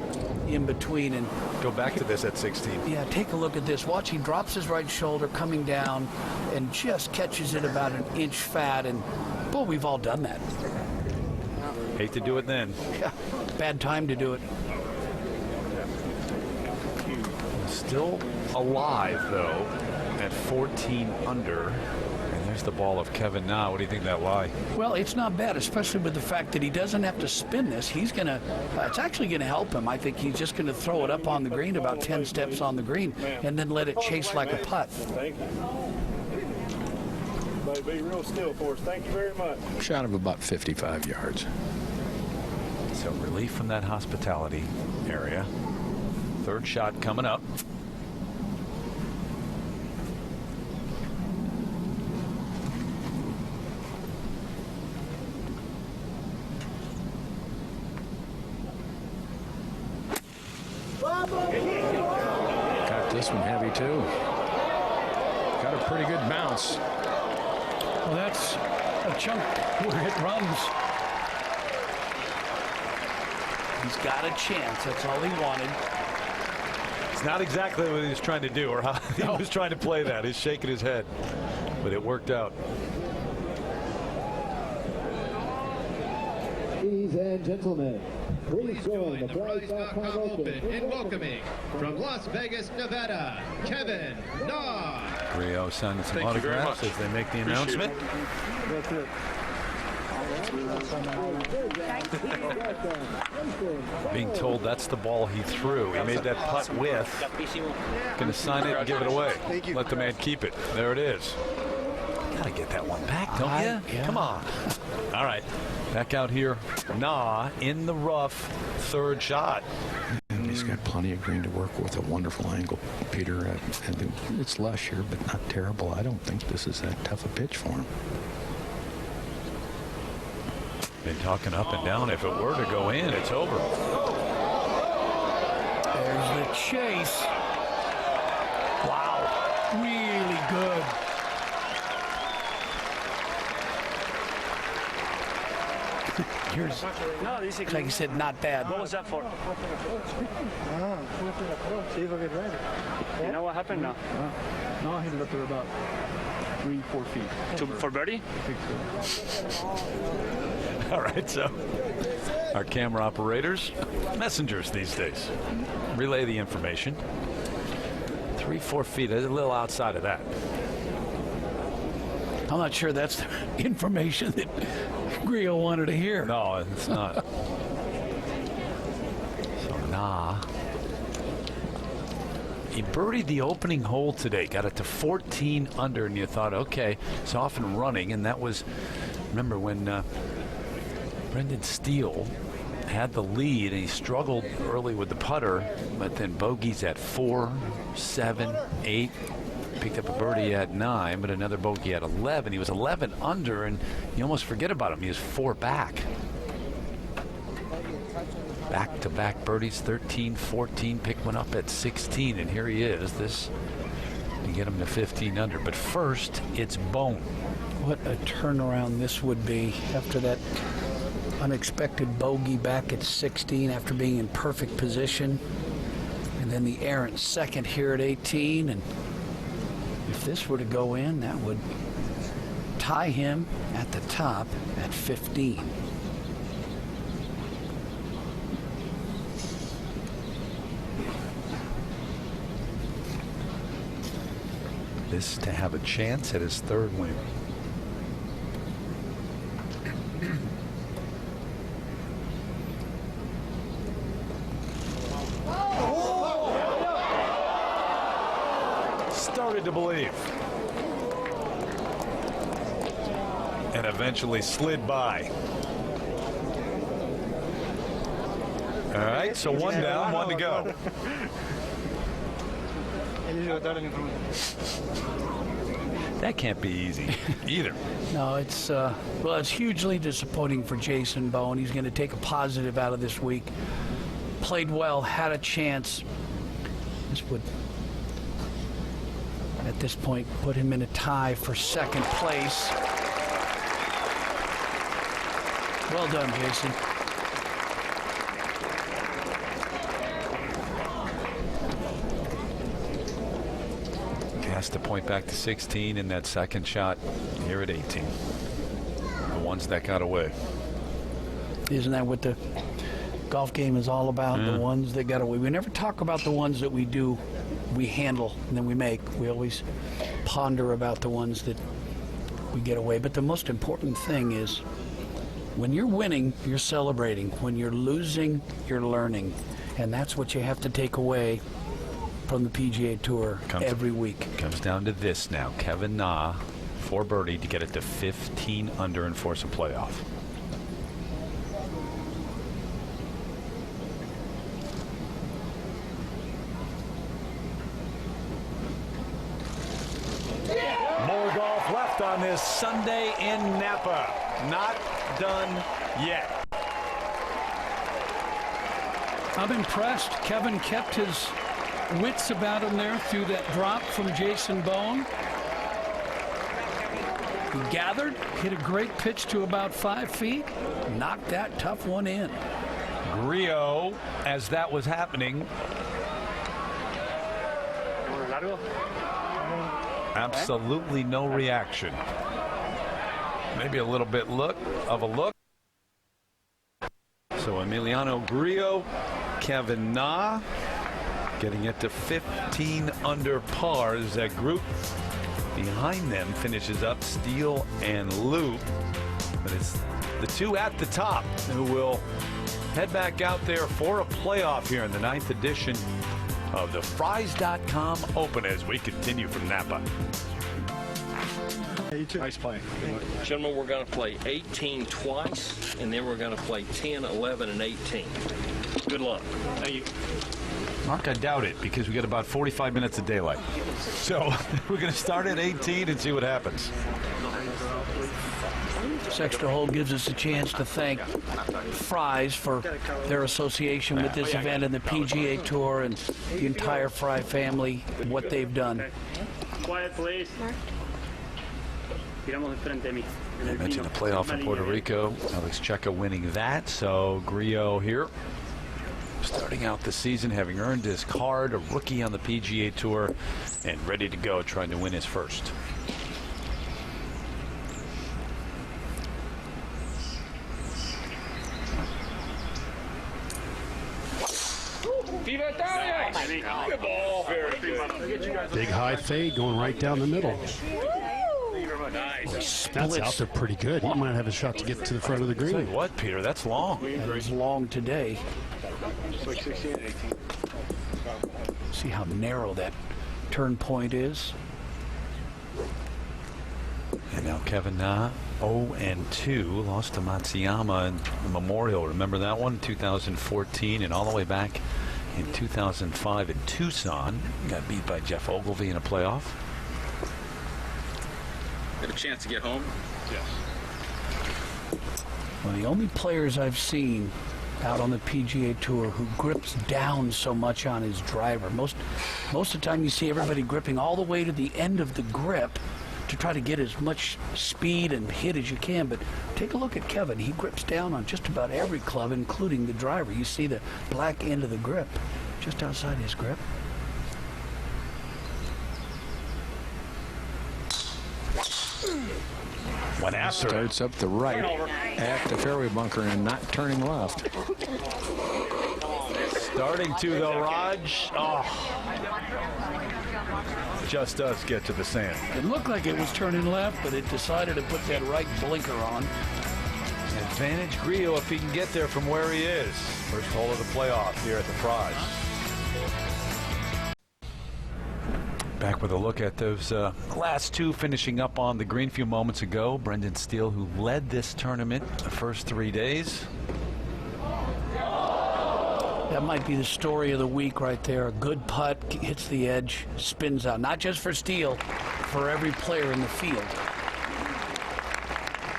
in between. And go back to this at 16. Yeah, take a look at this. Watch, he drops his right shoulder coming down and just catches it about an inch fat. And boy, we've all done that. Hate to do it then. Yeah, bad time to do it. Still alive, though, at 14 under. And there's the ball of Kevin Na. What do you think of that lie? Well, it's not bad, especially with the fact that he doesn't have to spin this. He's going to, it's actually going to help him. I think he's just going to throw it up on the green, about 10 steps on the green, and then let it chase like a putt. Thank you. Be real still for us. Thank you very much. Shot of about 55 yards. So relief from that hospitality area. Third shot coming up. Got this one heavy too. Got a pretty good bounce. Well, that's a chunk where it runs. He's got a chance. That's all he wanted. It's not exactly what he was trying to do or how he was trying to play that. He's shaking his head, but it worked out. Ladies and gentlemen, please join the Prize.com Open in welcoming from Las Vegas, Nevada, Kevin Na. Grillo signing some autographs as they make the announcement. That's it. Being told that's the ball he threw. He made that putt with. Going to sign it and give it away. Let the man keep it. There it is. Got to get that one back, don't you? Yeah. Come on. All right. Back out here. Na in the rough. Third shot. He's got plenty of green to work with, a wonderful angle. Peter, it's lush here, but not terrible. I don't think this is that tough a pitch for him. Been talking up and down. If it were to go in, it's over. There's the chase. Wow. Really good. Here's, like you said, not bad. What was that for? See if I get ready. You know what happened now? No, I hit it up there about 3-4 feet. For birdie? I think so. All right, so our camera operators, messengers these days, relay the information. 3-4 feet, a little outside of that. I'm not sure that's the information that Grillo wanted to hear. No, it's not. So, nah. He birdied the opening hole today, got it to 14 under, and you thought, okay, it's off and running, and that was, remember when Brendan Steele had the lead, and he struggled early with the putter, but then bogeys at 4, 7, 8. Picked up a birdie at 9, but another bogey at 11. He was 11 under, and you almost forget about him. He was 4 back. Back-to-back birdies, 13, 14, picked one up at 16, and here he is. This to get him to 15 under. But first, it's Bone. What a turnaround this would be after that unexpected bogey back at 16 after being in perfect position. And then the errant second here at 18, and if this were to go in, that would tie him at the top at 15. This to have a chance at his 3rd win. Started to believe. And eventually slid by. All right, so 1 down, 1 to go. That can't be easy either. No, it's well, it's hugely disappointing for Jason Bone. He's going to take a positive out of this week. Played well, had a chance. This would, at this point, put him in a tie for 2nd place. Well done, Jason. Has to point back to 16 in that 2nd shot here at 18. The ones that got away. Isn't that what the golf game is all about? The ones that got away. We never talk about the ones that we do, we handle, and then we make. We always ponder about the ones that we get away. But the most important thing is when you're winning, you're celebrating. When you're losing, you're learning. And that's what you have to take away from the PGA Tour every week. Comes down to this now. Kevin Na, 4 birdie to get it to 15 under and force a playoff. More golf left on this Sunday in Napa. Not done yet. I'm impressed. Kevin kept his wits about him there through that drop from Jason Bone. He gathered, hit a great pitch to about 5 feet, knocked that tough one in. Grillo, as that was happening, absolutely no reaction. Maybe a little bit of a look. So Emiliano Grillo, Kevin Na, getting it to 15 under par as that group behind them finishes up, Steele and Loop. But it's the 2 at the top who will head back out there for a playoff here in the 9th edition of the Fries.com Open as we continue from Napa. Nice play. Gentlemen, we're going to play 18 twice, and then we're going to play 10, 11, and 18. Good luck. Thank you. Mark, I doubt it, because we got about 45 minutes of daylight. So we're going to start at 18 and see what happens. This extra hole gives us a chance to thank Fry's for their association with this event and the PGA Tour and the entire Fry family, what they've done. Quiet, please. Tiramos de frente a mí. I mentioned the playoff in Puerto Rico. Alex Checa winning that. So Grillo here, starting out the season, having earned his card, a rookie on the PGA Tour, and ready to go, trying to win his first. Big high fade going right down the middle. That's out there pretty good. He might have a shot to get to the front of the green. Tell you what, Peter, that's long. That is long today. See how narrow that turn point is. And now Kevin Na, 0-2, lost to Matsuyama in the Memorial. Remember that one? 2014, and all the way back in 2005 in Tucson. Got beat by Jeff Ogilvy in a playoff. Have a chance to get home? Yes. Well, the only players I've seen out on the PGA Tour who grips down so much on his driver. Most of the time you see everybody gripping all the way to the end of the grip to try to get as much speed and hit as you can. But take a look at Kevin. He grips down on just about every club, including the driver. You see the black end of the grip just outside his grip. Went after it. Starts up the right at the fairway bunker and not turning left. Starting to, though, Raj. Oh. Just does get to the sand. It looked like it was turning left, but it decided to put that right blinker on. Advantage Grillo if he can get there from where he is. First hole of the playoff here at the Prize. Back with a look at those last two finishing up on the green a few moments ago. Brendan Steele, who led this tournament the first 3 days. That might be the story of the week right there. A good putt, hits the edge, spins out. Not just for Steele, for every player in the field.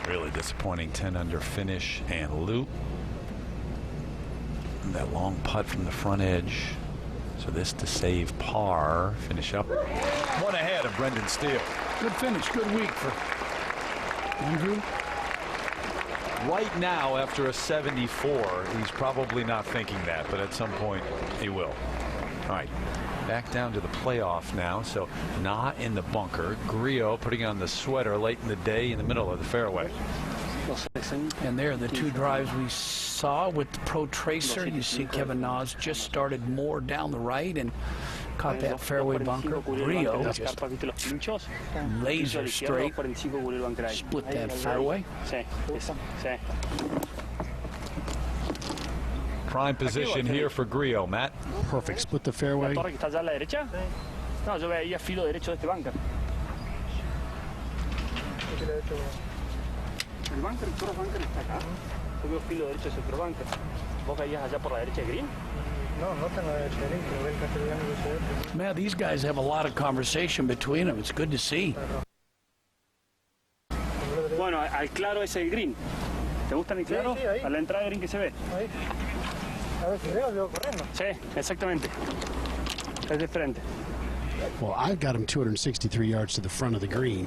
Really disappointing 10 under finish and loop. And that long putt from the front edge. So this to save par. Finish up one ahead of Brendan Steele. Good finish, good week for Andrew. Right now, after a 74, he's probably not thinking that, but at some point he will. All right, back down to the playoff now. So not in the bunker. Grillo putting on the sweater late in the day in the middle of the fairway. And there are the two drives we saw with the Pro Tracer. You see Kevin Na's just started more down the right and caught that fairway bunker. Grillo just laser straight, split that fairway. Prime position here for Grillo, Matt. Perfect, split the fairway. ¿La torre que está allá a la derecha? No, yo veía a filo derecho de este bunker. El bunker, el otro bunker está acá. Yo veo filo derecho de ese otro bunker. ¿Vos veías allá por la derecha de green? No, no tengo la derecha de green, pero ve el castellano y ese otro. Man, these guys have a lot of conversation between them. It's good to see. Bueno, al claro es el green. ¿Te gusta mi claro? Sí, ahí. A la entrada de green que se ve. Ahí. A ver si veo corriendo. Sí, exactamente. Es de frente. Well, I've got him 263 yards to the front of the green.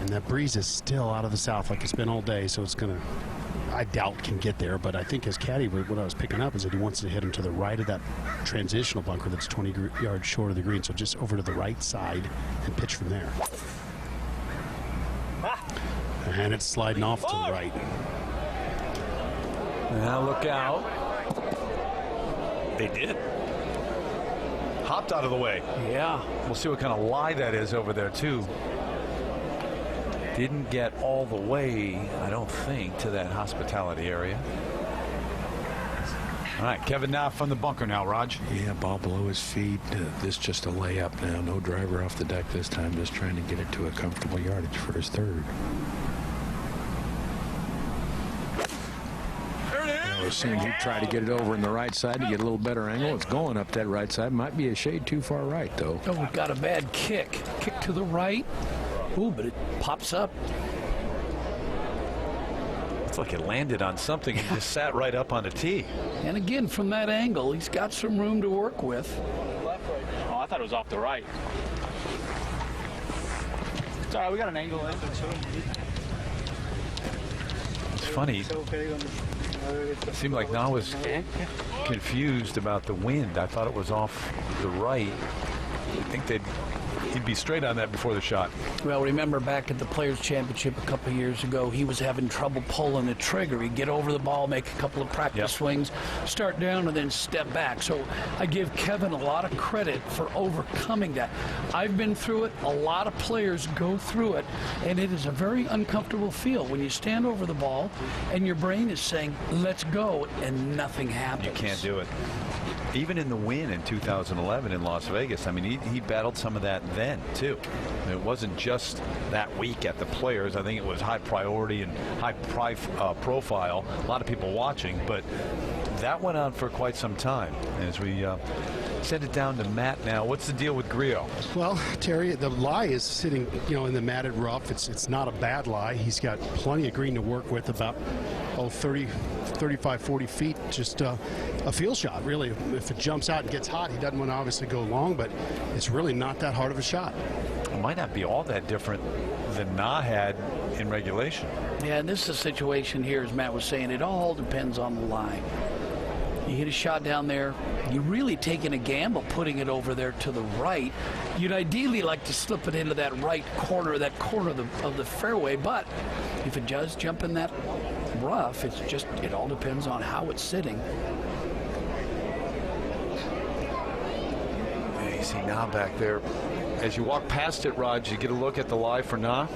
And that breeze is still out of the south like it's been all day, so it's going to, I doubt can get there, but I think his caddy, what I was picking up is that he wants to hit him to the right of that transitional bunker that's 20 yards short of the green, so just over to the right side and pitch from there. And it's sliding off to the right. Now look out. They did. Hopped out of the way. Yeah. We'll see what kind of lie that is over there, too. Didn't get all the way, I don't think, to that hospitality area. All right, Kevin Na from the bunker now, Raj. Yeah, ball below his feet. This just a layup now. No driver off the deck this time. Just trying to get it to a comfortable yardage for his third. There it is. was seeing he'd try to get it over in the right side to get a little better angle. It's going up that right side. Might be a shade too far right, though. Oh, we've got a bad kick. Kick to the right. Ooh, but it pops up. It's like it landed on something and just sat right up on the tee. And again, from that angle, he's got some room to work with. Oh, I thought it was off the right. It's all right, we got an angle in. It's funny. It seemed like Na was confused about the wind. I thought it was off the right. I think he'd be straight on that before the shot. Well, remember back at the Players' Championship a couple of years ago, he was having trouble pulling the trigger. He'd get over the ball, make a couple of practice swings, start down, and then step back. So I give Kevin a lot of credit for overcoming that. I've been through it. A lot of players go through it, and it is a very uncomfortable feel when you stand over the ball and your brain is saying, let's go, and nothing happens. You can't do it. Even in the win in 2011 in Las Vegas, I mean, he battled some of that then, too. It wasn't just that week at the Players. I think it was high priority and high profile. A lot of people watching, but that went on for quite some time. As we send it down to Matt now. What's the deal with Grillo? Well, Terry, the lie is sitting, in the matted rough. It's not a bad lie. He's got plenty of green to work with, about 35, 40 feet, just a field shot, really. If it jumps out and gets hot, he doesn't want to obviously go long, but it's really not that hard of a shot. It might not be all that different than Na had in regulation. Yeah, and this is a situation here, as Matt was saying, it all depends on the lie. You hit a shot down there, you're really taking a gamble putting it over there to the right. You'd ideally like to slip it into that right corner, of the fairway, but if it does jump in that rough, it all depends on how it's sitting. Yeah, you see Na back there. As you walk past it, Raj, you get a look at the lie for Na?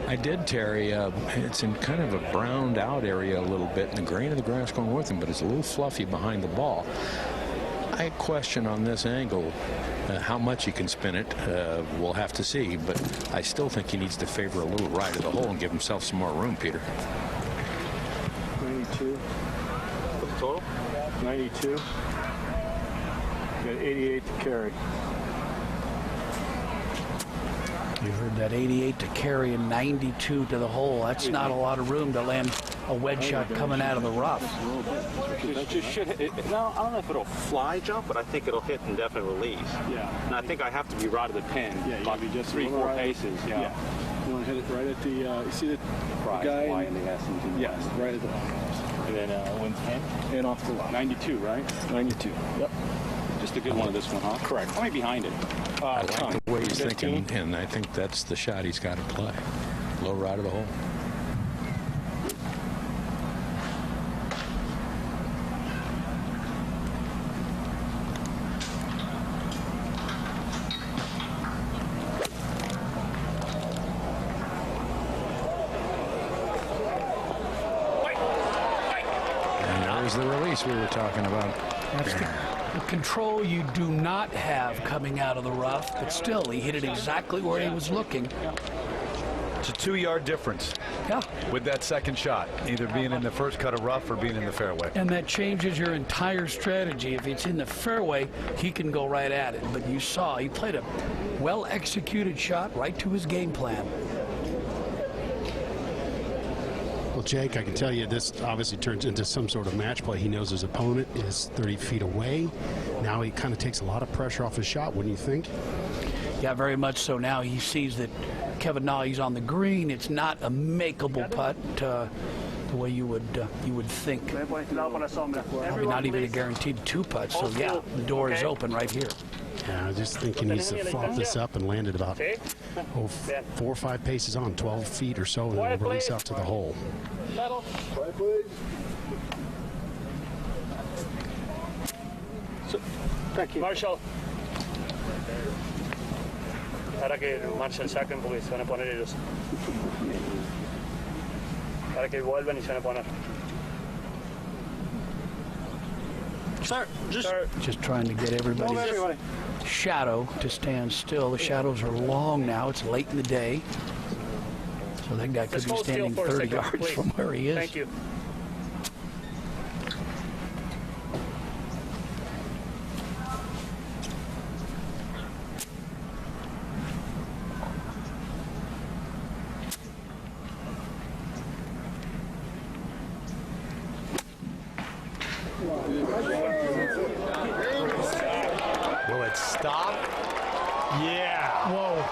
I did, Terry. It's in kind of a browned out area a little bit, and the grain of the grass going with him, but it's a little fluffy behind the ball. I question on this angle how much he can spin it. We'll have to see, but I still think he needs to favor a little right of the hole and give himself some more room, Peter. 92. What's the total? 92. Got 88 to carry. You heard that 88 to carry and 92 to the hole. That's not a lot of room to land a wedge shot coming out of the rough. It just should hit. No, I don't know if it'll fly jump, but I think it'll hit indefinite release. Yeah. And I think I have to be right of the pin. Yeah, you about be just 3-4 paces. Yeah. You want to hit it right at the, you see the guy? Y and the S and T. Yes, right at the And then wins 10? And off the left. 92, right? 92. Yep. Just a good one of this one, huh? Correct. How many behind it? I like the way he's thinking, and I think that's the shot he's got to play. Low right of the hole. And there's the release we were talking about. That's the control you do not have coming out of the rough, but still, he hit it exactly where he was looking. It's a 2-yard difference. Yeah. With that second shot, either being in the first cut of rough or being in the fairway. And that changes your entire strategy. If it's in the fairway, he can go right at it. But you saw he played a well-executed shot right to his game plan. Well, Jake, I can tell you this obviously turns into some sort of match play. He knows his opponent is 30 feet away. Now he kind of takes a lot of pressure off his shot, wouldn't you think? Yeah, very much so. Now he sees that Kevin Na, he's on the green. It's not a makeable putt the way you would think. Probably not even a guaranteed 2 putts. So yeah, the door is open right here. Yeah, I just think he needs to flop this up and land it about 4 or 5 paces on, 12 feet or so, and then we'll release out to the hole. Thank you. Marshall. Para que Marshall saquen porque se van a poner ellos. Para que vuelvan y se van a poner. Sir, just trying to get everybody's shadow to stand still. The shadows are long now. It's late in the day. So that guy could be standing 30 yards from where he is. Thank you. Yeah. Whoa.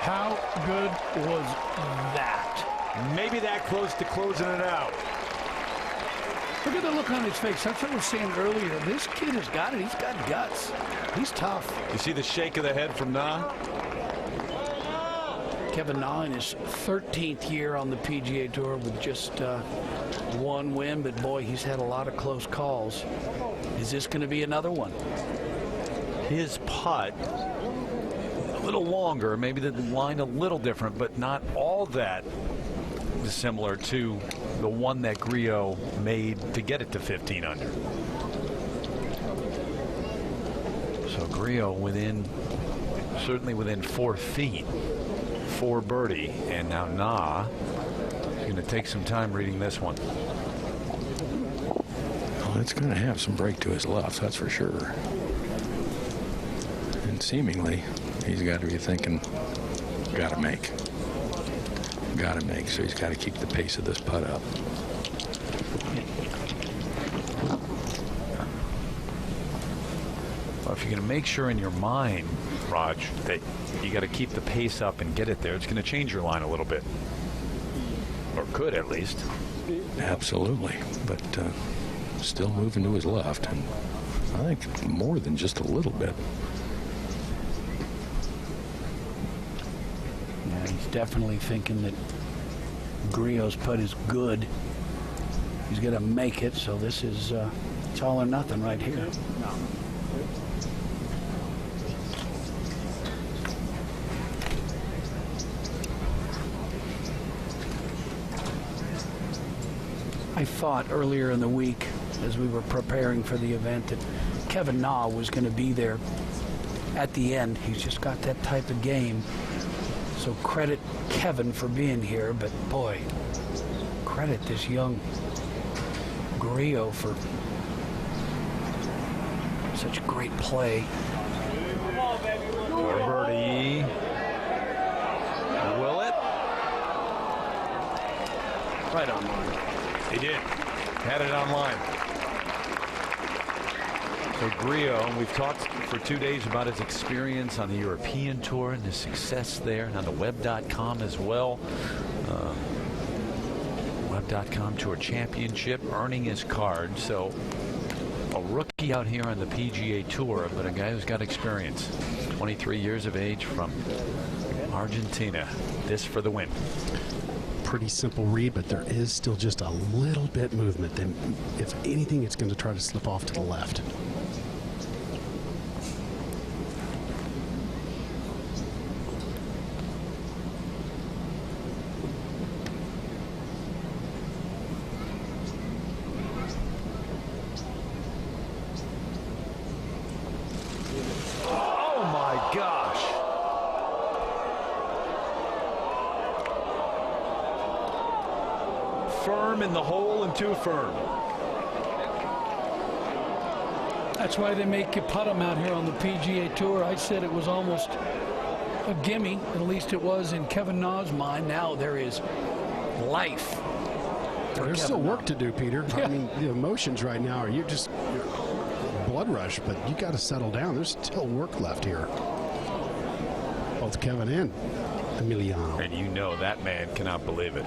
How good was that? Maybe that close to closing it out. Look at the look on his face. That's what I was saying earlier. This kid has got it. He's got guts. He's tough. You see the shake of the head from Na? Kevin Na in his 13th year on the PGA Tour with just one win, but boy, he's had a lot of close calls. Is this going to be another one? His putt, a little longer, maybe the line a little different, but not all that similar to the one that Grillo made to get it to 15 under. So Grillo certainly within 4 feet for birdie, and now Na is going to take some time reading this one. Well, it's going to have some break to his left, that's for sure. And seemingly, he's got to be thinking, got to make. So he's got to keep the pace of this putt up. Well, if you're going to make sure in your mind, Raj, that you got to keep the pace up and get it there, it's going to change your line a little bit. Or could, at least. Absolutely. But still moving to his left. And I think more than just a little bit. Yeah, he's definitely thinking that Grillo's putt is good. He's going to make it, so this is it's all or nothing right here. I thought earlier in the week, as we were preparing for the event, that Kevin Na was going to be there at the end. He's just got that type of game. So credit Kevin for being here, but boy, credit this young Grillo for such great play. For birdie. Will it? Right on line. He did. Had it online. So Grillo, we've talked for 2 days about his experience on the European Tour and his success there, and on the web.com as well. Web.com Tour Championship, earning his card. So a rookie out here on the PGA Tour, but a guy who's got experience. 23 years of age from Argentina. This for the win. Pretty simple read, but there is still just a little bit movement. Then, if anything, it's going to try to slip off to the left. Oh my gosh. Firm in the hole and too firm. That's why they make you putt him out here on the PGA Tour. I said it was almost a gimme. At least it was in Kevin Na's mind. Now there is life. There's still work to do, Peter. Yeah. I mean, the emotions right now are you're blood rush, but you got to settle down. There's still work left here. Both Kevin and Emiliano. And you know that man cannot believe it.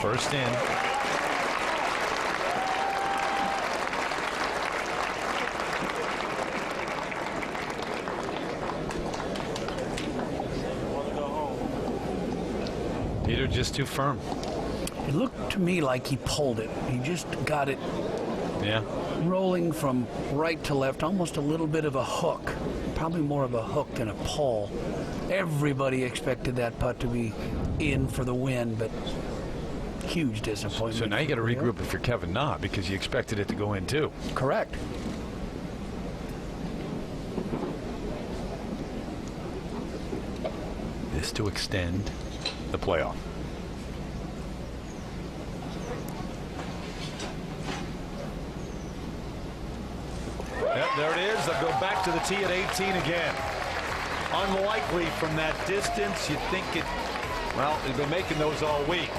First in. Peter just too firm. It looked to me like he pulled it. He just got it rolling from right to left, almost a little bit of a hook. Probably more of a hook than a pull. Everybody expected that putt to be in for the win, but huge disappointment. So now you got to regroup if you're Kevin Na, because you expected it to go in too. Correct. This to extend the playoff. Yep, there it is. They'll go back to the tee at 18 again. unlikely from that distance. You'd think it, well, they've been making those all week.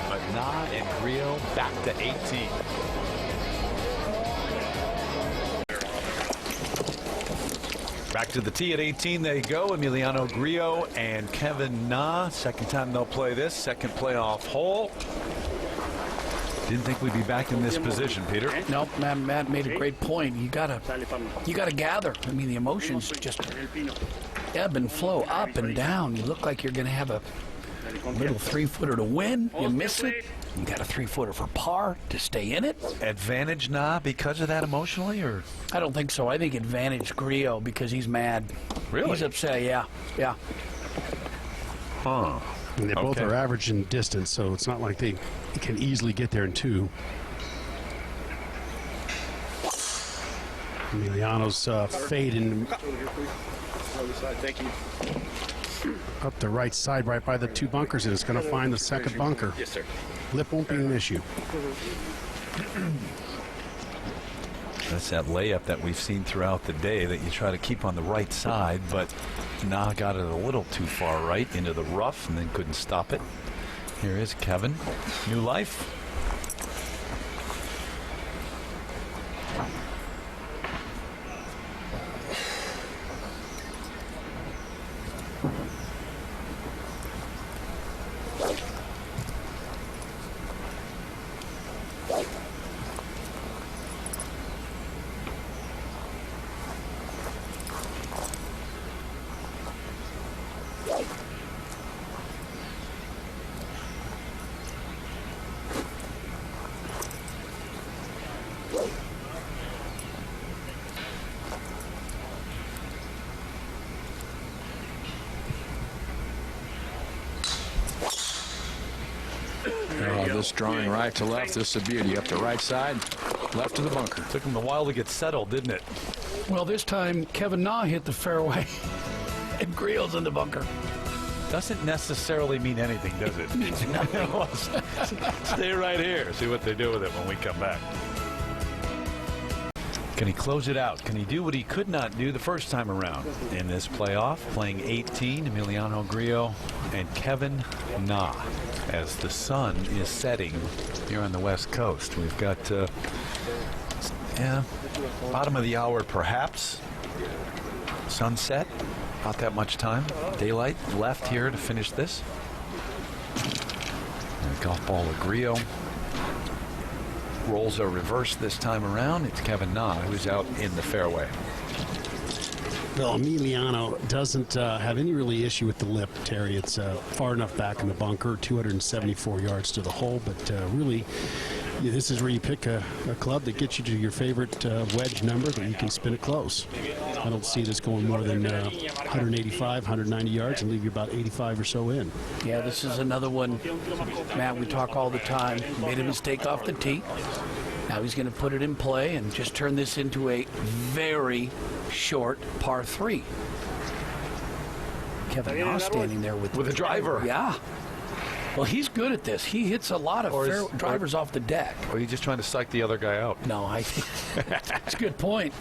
But Na and Grillo back to 18. Back to the tee at 18 they go. Emiliano Grillo and Kevin Na. Second time they'll play this. Second playoff hole. Didn't think we'd be back in this position, Peter. Nope, Matt made a great point. You gotta gather. I mean, the emotions just ebb and flow up and down. You look like you're gonna have a little 3-footer to win. You miss it. You got a 3-footer for par to stay in it. Advantage Na because of that emotionally, or? I don't think so. I think advantage Grillo because he's mad. Really? He's upset. Yeah. Huh. And they both are average in distance, so it's not like they can easily get there in 2. Emiliano's fading Thank you. up the right side, right by the 2 bunkers, and it's going to find the second bunker. Yes, sir. Lip won't be an issue. That's that layup that we've seen throughout the day that you try to keep on the right side, but Na got it a little too far right into the rough and then couldn't stop it. Here is Kevin. New life. This drawing right to left, this is a beauty. Up the right side, left to the bunker. Took him a while to get settled, didn't it? Well, this time Kevin Na hit the fairway and Grillo's in the bunker. Doesn't necessarily mean anything, does it? It means nothing. Stay right here. See what they do with it when we come back. Can he close it out? Can he do what he could not do the first time around in this playoff? Playing 18, Emiliano Grillo and Kevin Na. As the sun is setting here on the West Coast, we've got bottom of the hour perhaps. Sunset, not that much time. Daylight left here to finish this. And golf ball of Grillo. Rolls are reversed this time around. It's Kevin Na who's out in the fairway. Well, Emiliano doesn't have any really issue with the lip, Terry. It's far enough back in the bunker, 274 yards to the hole, but really, this is where you pick a club that gets you to your favorite wedge number that you can spin it close. I don't see this going more than 185, 190 yards and leave you about 85 or so in. Yeah, this is another one, Matt, we talk all the time. Made a mistake off the tee. Now he's going to put it in play and just turn this into a very short par 3. Kevin Na standing there with a driver. Yeah. Well, he's good at this. He hits a lot of drivers off the deck. Or are you just trying to psych the other guy out? No, that's a good point.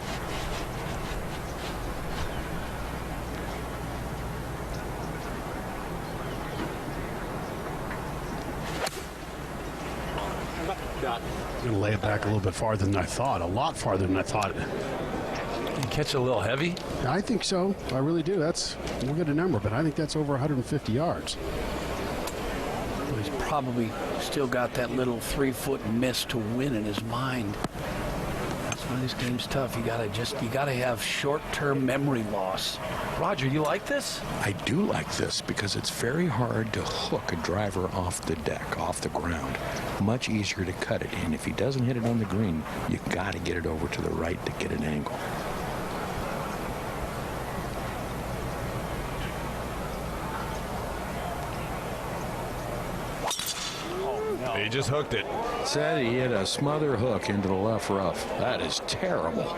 I'm going to lay it back a little bit farther than I thought, a lot farther than I thought. You catch it a little heavy? I think so. I really do. We'll get a number, but I think that's over 150 yards. Well, he's probably still got that little 3-foot miss to win in his mind. That's why this game's tough. You gotta have short-term memory loss. Roger, you like this? I do like this because it's very hard to hook a driver off the deck, off the ground. Much easier to cut it in. If he doesn't hit it on the green, you got to get it over to the right to get an angle. He just hooked it. Said he hit a smother hook into the left rough. That is terrible.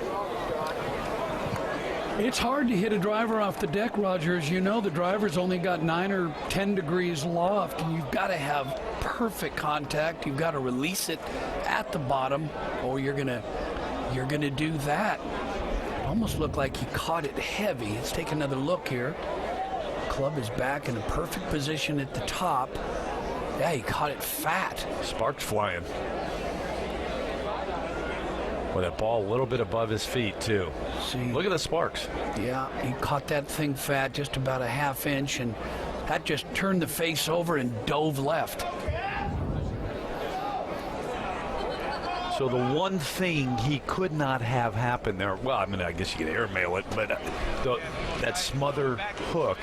It's hard to hit a driver off the deck, Roger. As you know, the driver's only got 9 or 10 degrees loft, and you've got to have perfect contact. You've got to release it at the bottom, or you're gonna do that. almost looked like he caught it heavy. Let's take another look here. Club is back in a perfect position at the top. Yeah, he caught it fat. Sparks flying. With that ball a little bit above his feet, too. See, look at the sparks. Yeah, he caught that thing fat, just about a ½ inch, and that just turned the face over and dove left. So the one thing he could not have happen there, well, I mean, I guess you could airmail it, but that smother hook,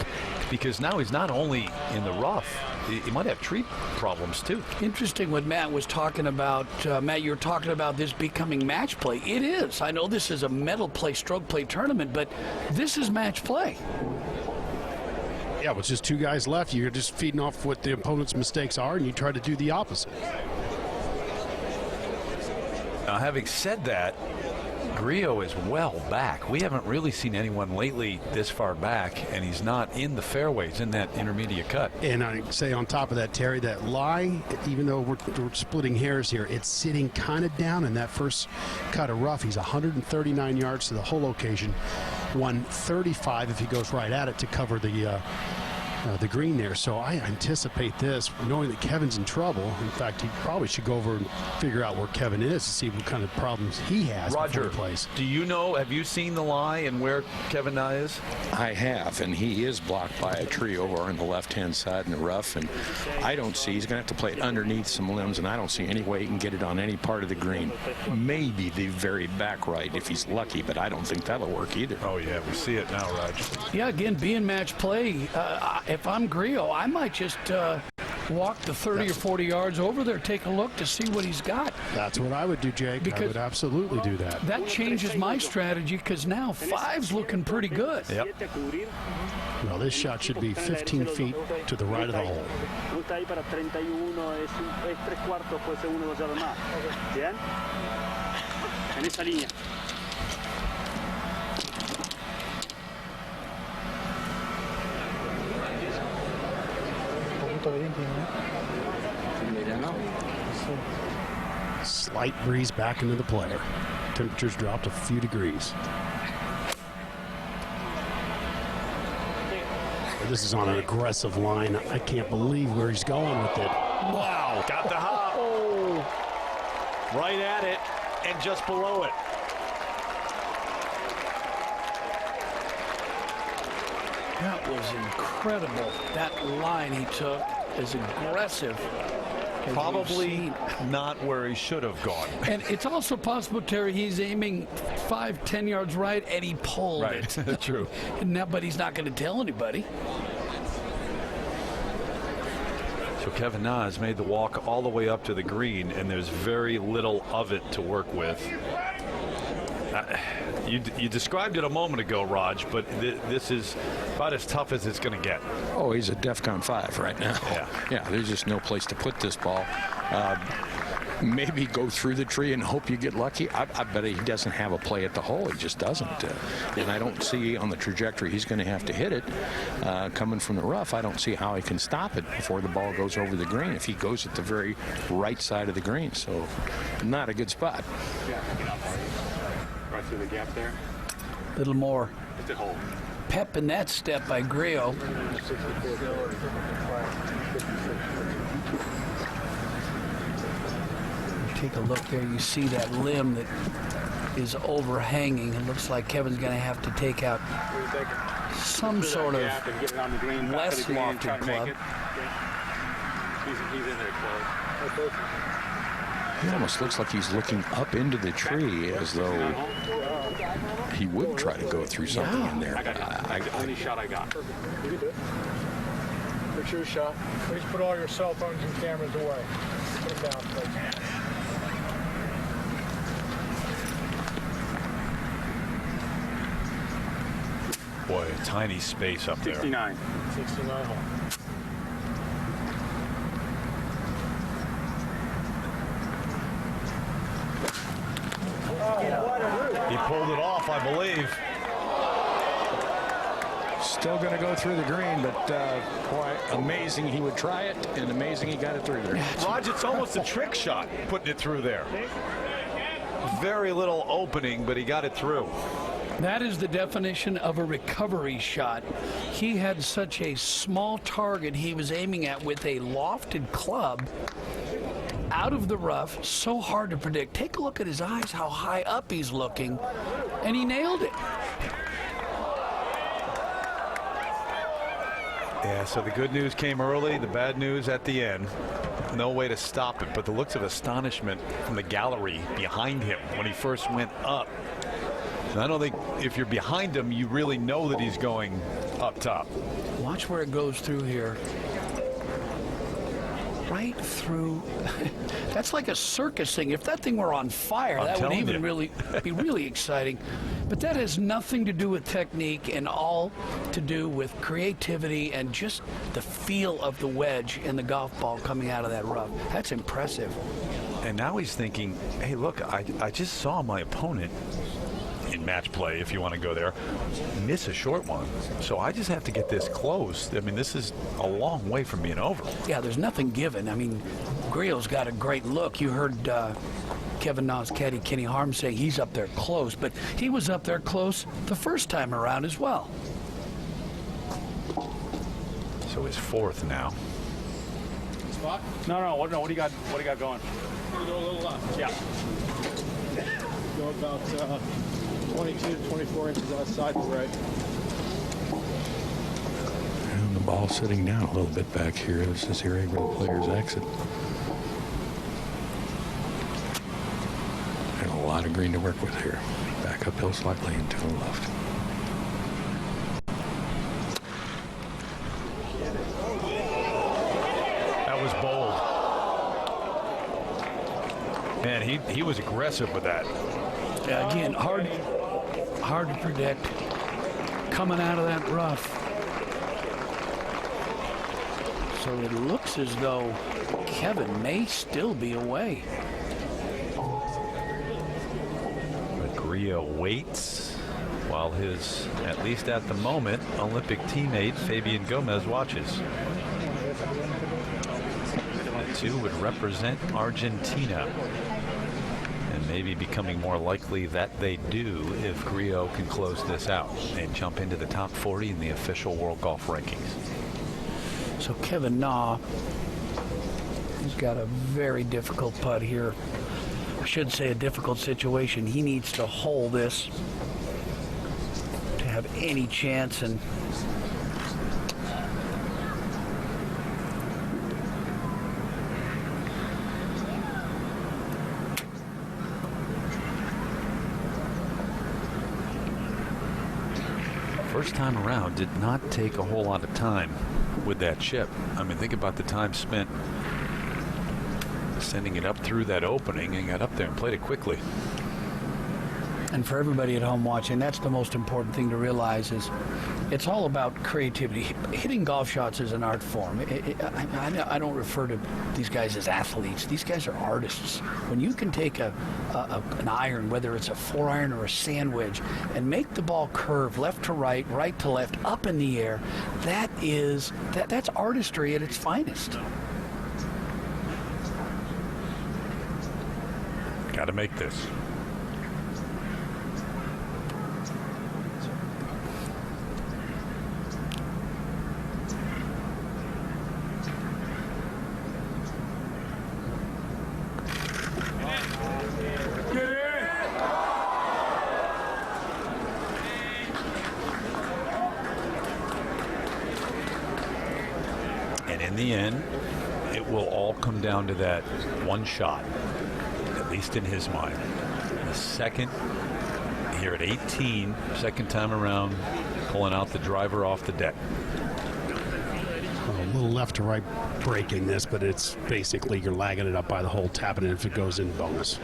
because now he's not only in the rough, he might have tree problems too. Interesting what Matt was talking about. Matt, you're talking about this becoming match play. It is. I know this is a medal play, stroke play tournament, but this is match play. Yeah, with just 2 guys left, you're just feeding off what the opponent's mistakes are, and you try to do the opposite. Now, having said that, Grillo is well back. We haven't really seen anyone lately this far back, and he's not in the fairways in that intermediate cut. And I say on top of that, Terry, that lie, even though we're splitting hairs here, it's sitting kind of down in that first cut of rough. He's 139 yards to the hole location, 135 if he goes right at it to cover the green there. So I anticipate this, knowing that Kevin's in trouble. In fact, he probably should go over and figure out where Kevin is to see what kind of problems he has. Roger, do you know, have you seen the lie and where Kevin Na is? I have, and he is blocked by a tree over on the left-hand side in the rough, and I don't see, he's going to have to play it underneath some limbs, and I don't see any way he can get it on any part of the green. Maybe the very back right if he's lucky, but I don't think that'll work either. Oh, yeah, we see it now, Roger. Yeah, again, being match play, if I'm Grillo, I might just walk the 30 or 40 yards over there, take a look to see what he's got. That's what I would do, Jake. I would absolutely do that. That changes my strategy, because now 5's looking pretty good. Yep. Well, this shot should be 15 feet to the right of the hole. Slight breeze back into the play. Temperatures dropped a few degrees. This is on an aggressive line. I can't believe where he's going with it. Wow, got the hop. Oh, right at it and just below it. That was incredible. That line he took is aggressive. Probably not where he should have gone. And it's also possible, Terry, he's aiming 5-10 yards right, and he pulled it. Right, true. But he's not going to tell anybody. So Kevin Na has made the walk all the way up to the green, and there's very little of it to work with. You described it a moment ago, Raj, but this is about as tough as it's going to get. Oh, he's a DEFCON 5 right now. Yeah. Yeah, there's just no place to put this ball. Maybe go through the tree and hope you get lucky. I bet he doesn't have a play at the hole. He just doesn't. And I don't see on the trajectory he's going to have to hit it. Coming from the rough, I don't see how he can stop it before the ball goes over the green if he goes at the very right side of the green. So not a good spot. Right through the gap there. A little more Hit the hole. pep in that step by Grillo. Take a look there. You see that limb that is overhanging. It looks like Kevin's going to have to take out some sort of less lofted club. He's in there close. He almost looks like he's looking up into the tree as though he would try to go through something in there. Any shot I got. It's your shot. Please put all your cell phones and cameras away. Put them down, please. Boy, a tiny space up there. 69. 69 hole. He pulled it off, I believe. Still going to go through the green, but boy, amazing he would try it, and amazing he got it through there. Raj, it's almost a trick shot putting it through there. Very little opening, but he got it through. That is the definition of a recovery shot. He had such a small target he was aiming at with a lofted club out of the rough, so hard to predict. Take a look at his eyes, how high up he's looking, and he nailed it. Yeah, so the good news came early, the bad news at the end. No way to stop it, but the looks of astonishment from the gallery behind him when he first went up. I don't think if you're behind him, you really know that he's going up top. Watch where it goes through here. Right through. That's like a circus thing. If that thing were on fire, that would even really be really exciting. But that has nothing to do with technique and all to do with creativity and just the feel of the wedge and the golf ball coming out of that rough. That's impressive. And now he's thinking, hey, look, I just saw my opponent in match play, if you want to go there, miss a short one. So I just have to get this close. I mean, this is a long way from being over. Yeah, there's nothing given. I mean, Grillo's got a great look. You heard Kevin Na's caddy, Kenny Harm, saying he's up there close, but he was up there close the first time around as well. So his fourth now. Spot? No. What do you got? What do you got going? We're gonna go a little left. Yeah. Go about 22 to 24 inches outside the right. And the ball sitting down a little bit back here. This is the area where the players exit. And a lot of green to work with here. Back uphill slightly and to the left. That was bold. Man, he was aggressive with that. Yeah, again, hard to predict coming out of that rough. So it looks as though Kevin may still be away. But Grillo waits while his, at least at the moment, Olympic teammate Fabian Gomez watches. The two would represent Argentina. Maybe becoming more likely that they do if Grillo can close this out and jump into the top 40 in the official World Golf Rankings. So Kevin Na, he's got a very difficult putt here. I should say a difficult situation. He needs to hold this to have any chance, and first time around did not take a whole lot of time with that chip. I mean, think about the time spent sending it up through that opening and got up there and played it quickly. And for everybody at home watching, that's the most important thing to realize is it's all about creativity. Hitting golf shots is an art form. I don't refer to these guys as athletes. These guys are artists. When you can take an iron, whether it's a 4-iron or a sand wedge, and make the ball curve left to right, right to left, up in the air, that's artistry at its finest. Got to make this. In the end, it will all come down to that one shot, at least in his mind. The second here at 18, second time around, pulling out the driver off the deck. A little left to right breaking this, but it's basically you're lagging it up by the hole, tapping it if it goes in bonus.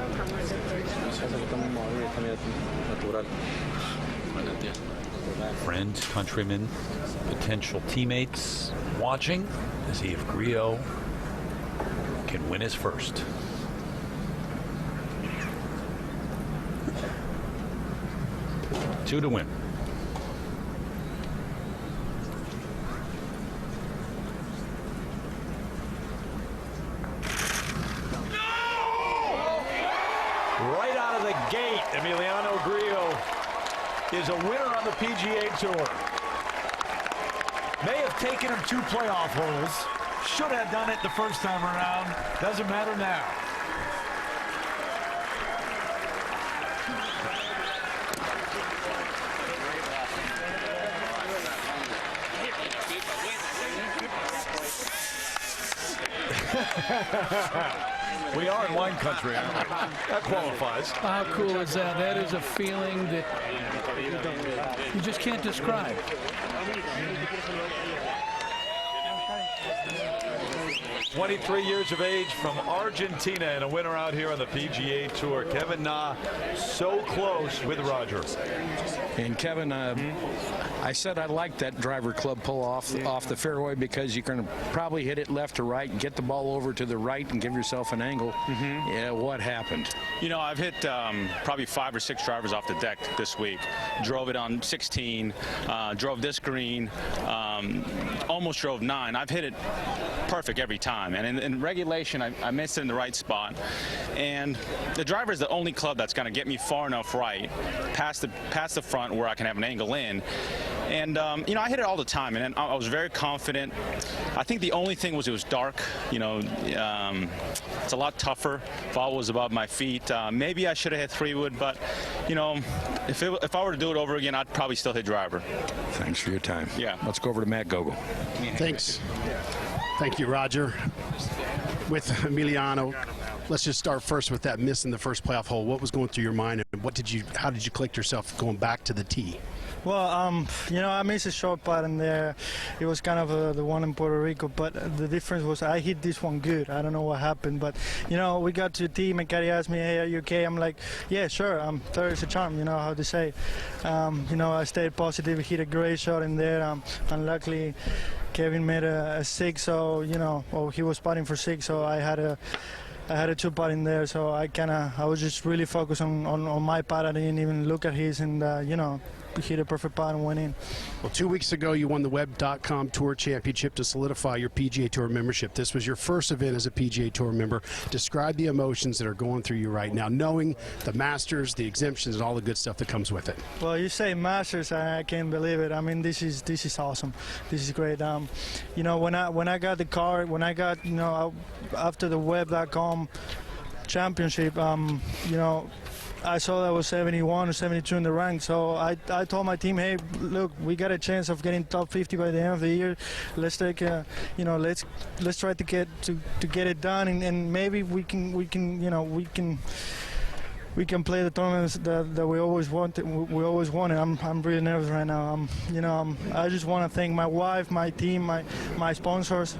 Friends, countrymen, potential teammates watching to see if Grillo can win his first. Two to win. Right out of the gate, Emiliano Grillo is a winner on the PGA Tour. May have taken him 2 playoff holes. Should have done it the first time around. Doesn't matter now. We are in wine country, aren't we? That qualifies. How cool is that? That is a feeling that you just can't describe. 23 years of age from Argentina and a winner out here on the PGA Tour. Kevin Na, so close with Roger. And Kevin, I said I liked that driver club pull off the fairway because you can probably hit it left to right and get the ball over to the right and give yourself an angle. Yeah, what happened? You know, I've hit probably 5 or 6 drivers off the deck this week. Drove it on 16, drove this green, almost drove 9. I've hit it perfect every time. And in regulation, I missed it in the right spot. And the driver is the only club that's going to get me far enough right past the front where I can have an angle in. And, you know, I hit it all the time, and I was very confident. I think the only thing was it was dark. You know, it's a lot tougher. Ball was above my feet. Maybe I should have hit 3-wood, but, you know, if I were to do it over again, I'd probably still hit driver. Thanks for your time. Yeah. Let's go over to Matt Gogol. Thanks. Thank you, Roger. With Emiliano, let's just start first with that miss in the first playoff hole. What was going through your mind, and how did you collect yourself going back to the tee? Well, you know, I missed a short putt in there. It was kind of the one in Puerto Rico, but the difference was I hit this one good. I don't know what happened, but, you know, we got to the tee. Macari asked me, hey, are you okay? I'm like, yeah, sure. Third is a charm, you know how to say. You know, I stayed positive, hit a great shot in there. Unluckily, Kevin made a 6, so, you know, well, he was putting for 6, so I had a 2-putt in there, so I was just really focused on my putt. I didn't even look at his, and, you know, hit a perfect putt and went in. Well, 2 weeks ago, you won the Web.com Tour Championship to solidify your PGA Tour membership. This was your first event as a PGA Tour member. Describe the emotions that are going through you right now, knowing the Masters, the exemptions, and all the good stuff that comes with it. Well, you say Masters, I can't believe it. I mean, this is awesome. This is great. You know, when I got the card, you know, after the Web.com Championship, you know, I saw that was 71 or 72 in the rank, so I told my team, hey, look, we got a chance of getting top 50 by the end of the year. Let's take you know, let's try to get it done, and maybe we can you know, we can play the tournaments that we always wanted. I'm really nervous right now. You know, I just want to thank my wife, my team, my sponsors.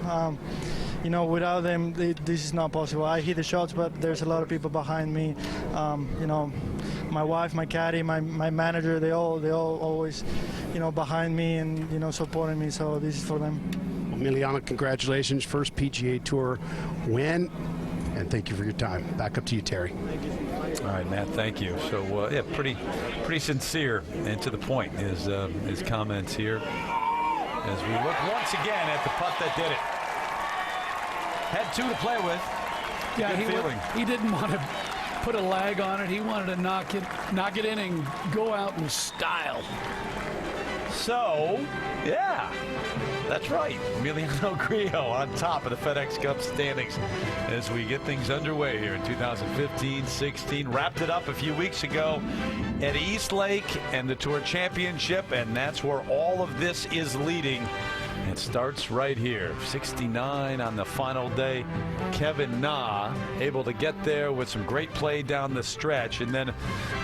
You know, without them, this is not possible. I hit the shots, but there's a lot of people behind me. You know, my wife, my caddy, my manager, they all always, you know, behind me and, you know, supporting me. So this is for them. Emiliano, congratulations. First PGA Tour win, and thank you for your time. Back up to you, Terry. All right, Matt, thank you. So, yeah, pretty sincere and to the point, his comments here. As we look once again at the putt that did it. Had 2 to play with. Yeah, he didn't want to put a lag on it. He wanted to knock it in and go out in style. So, yeah, that's right. Emiliano Grillo on top of the FedEx Cup standings as we get things underway here in 2015-16. Wrapped it up a few weeks ago at East Lake and the Tour Championship, and that's where all of this is leading. It starts right here. 69 on the final day. Kevin Na able to get there with some great play down the stretch, and then,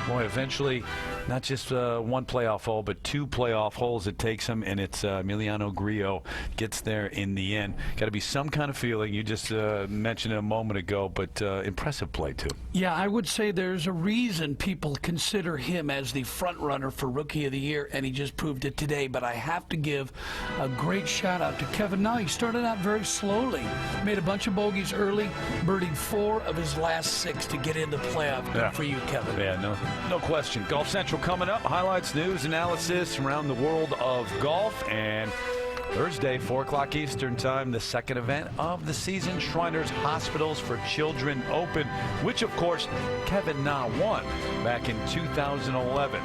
boy, eventually not just 1 playoff hole, but 2 playoff holes it takes him, and it's Emiliano Grillo gets there in the end. Got to be some kind of feeling. You just mentioned it a moment ago, but impressive play too. Yeah, I would say there's a reason people consider him as the front runner for Rookie of the Year, and he just proved it today. But I have to give a great shout out to Kevin Na. He started out very slowly, made a bunch of bogeys early, birdied 4 of his last 6 to get in the playoff. Good for you, Kevin. Yeah, no question. Golf Central coming up. Highlights, news, analysis around the world of golf. And Thursday, 4 o'clock Eastern time, the second event of the season, Shriners Hospitals for Children Open, which, of course, Kevin Na won back in 2011.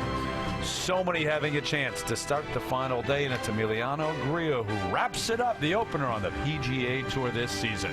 So many having a chance to start the final day, and it's Emiliano Grillo who wraps it up, the opener on the PGA Tour this season.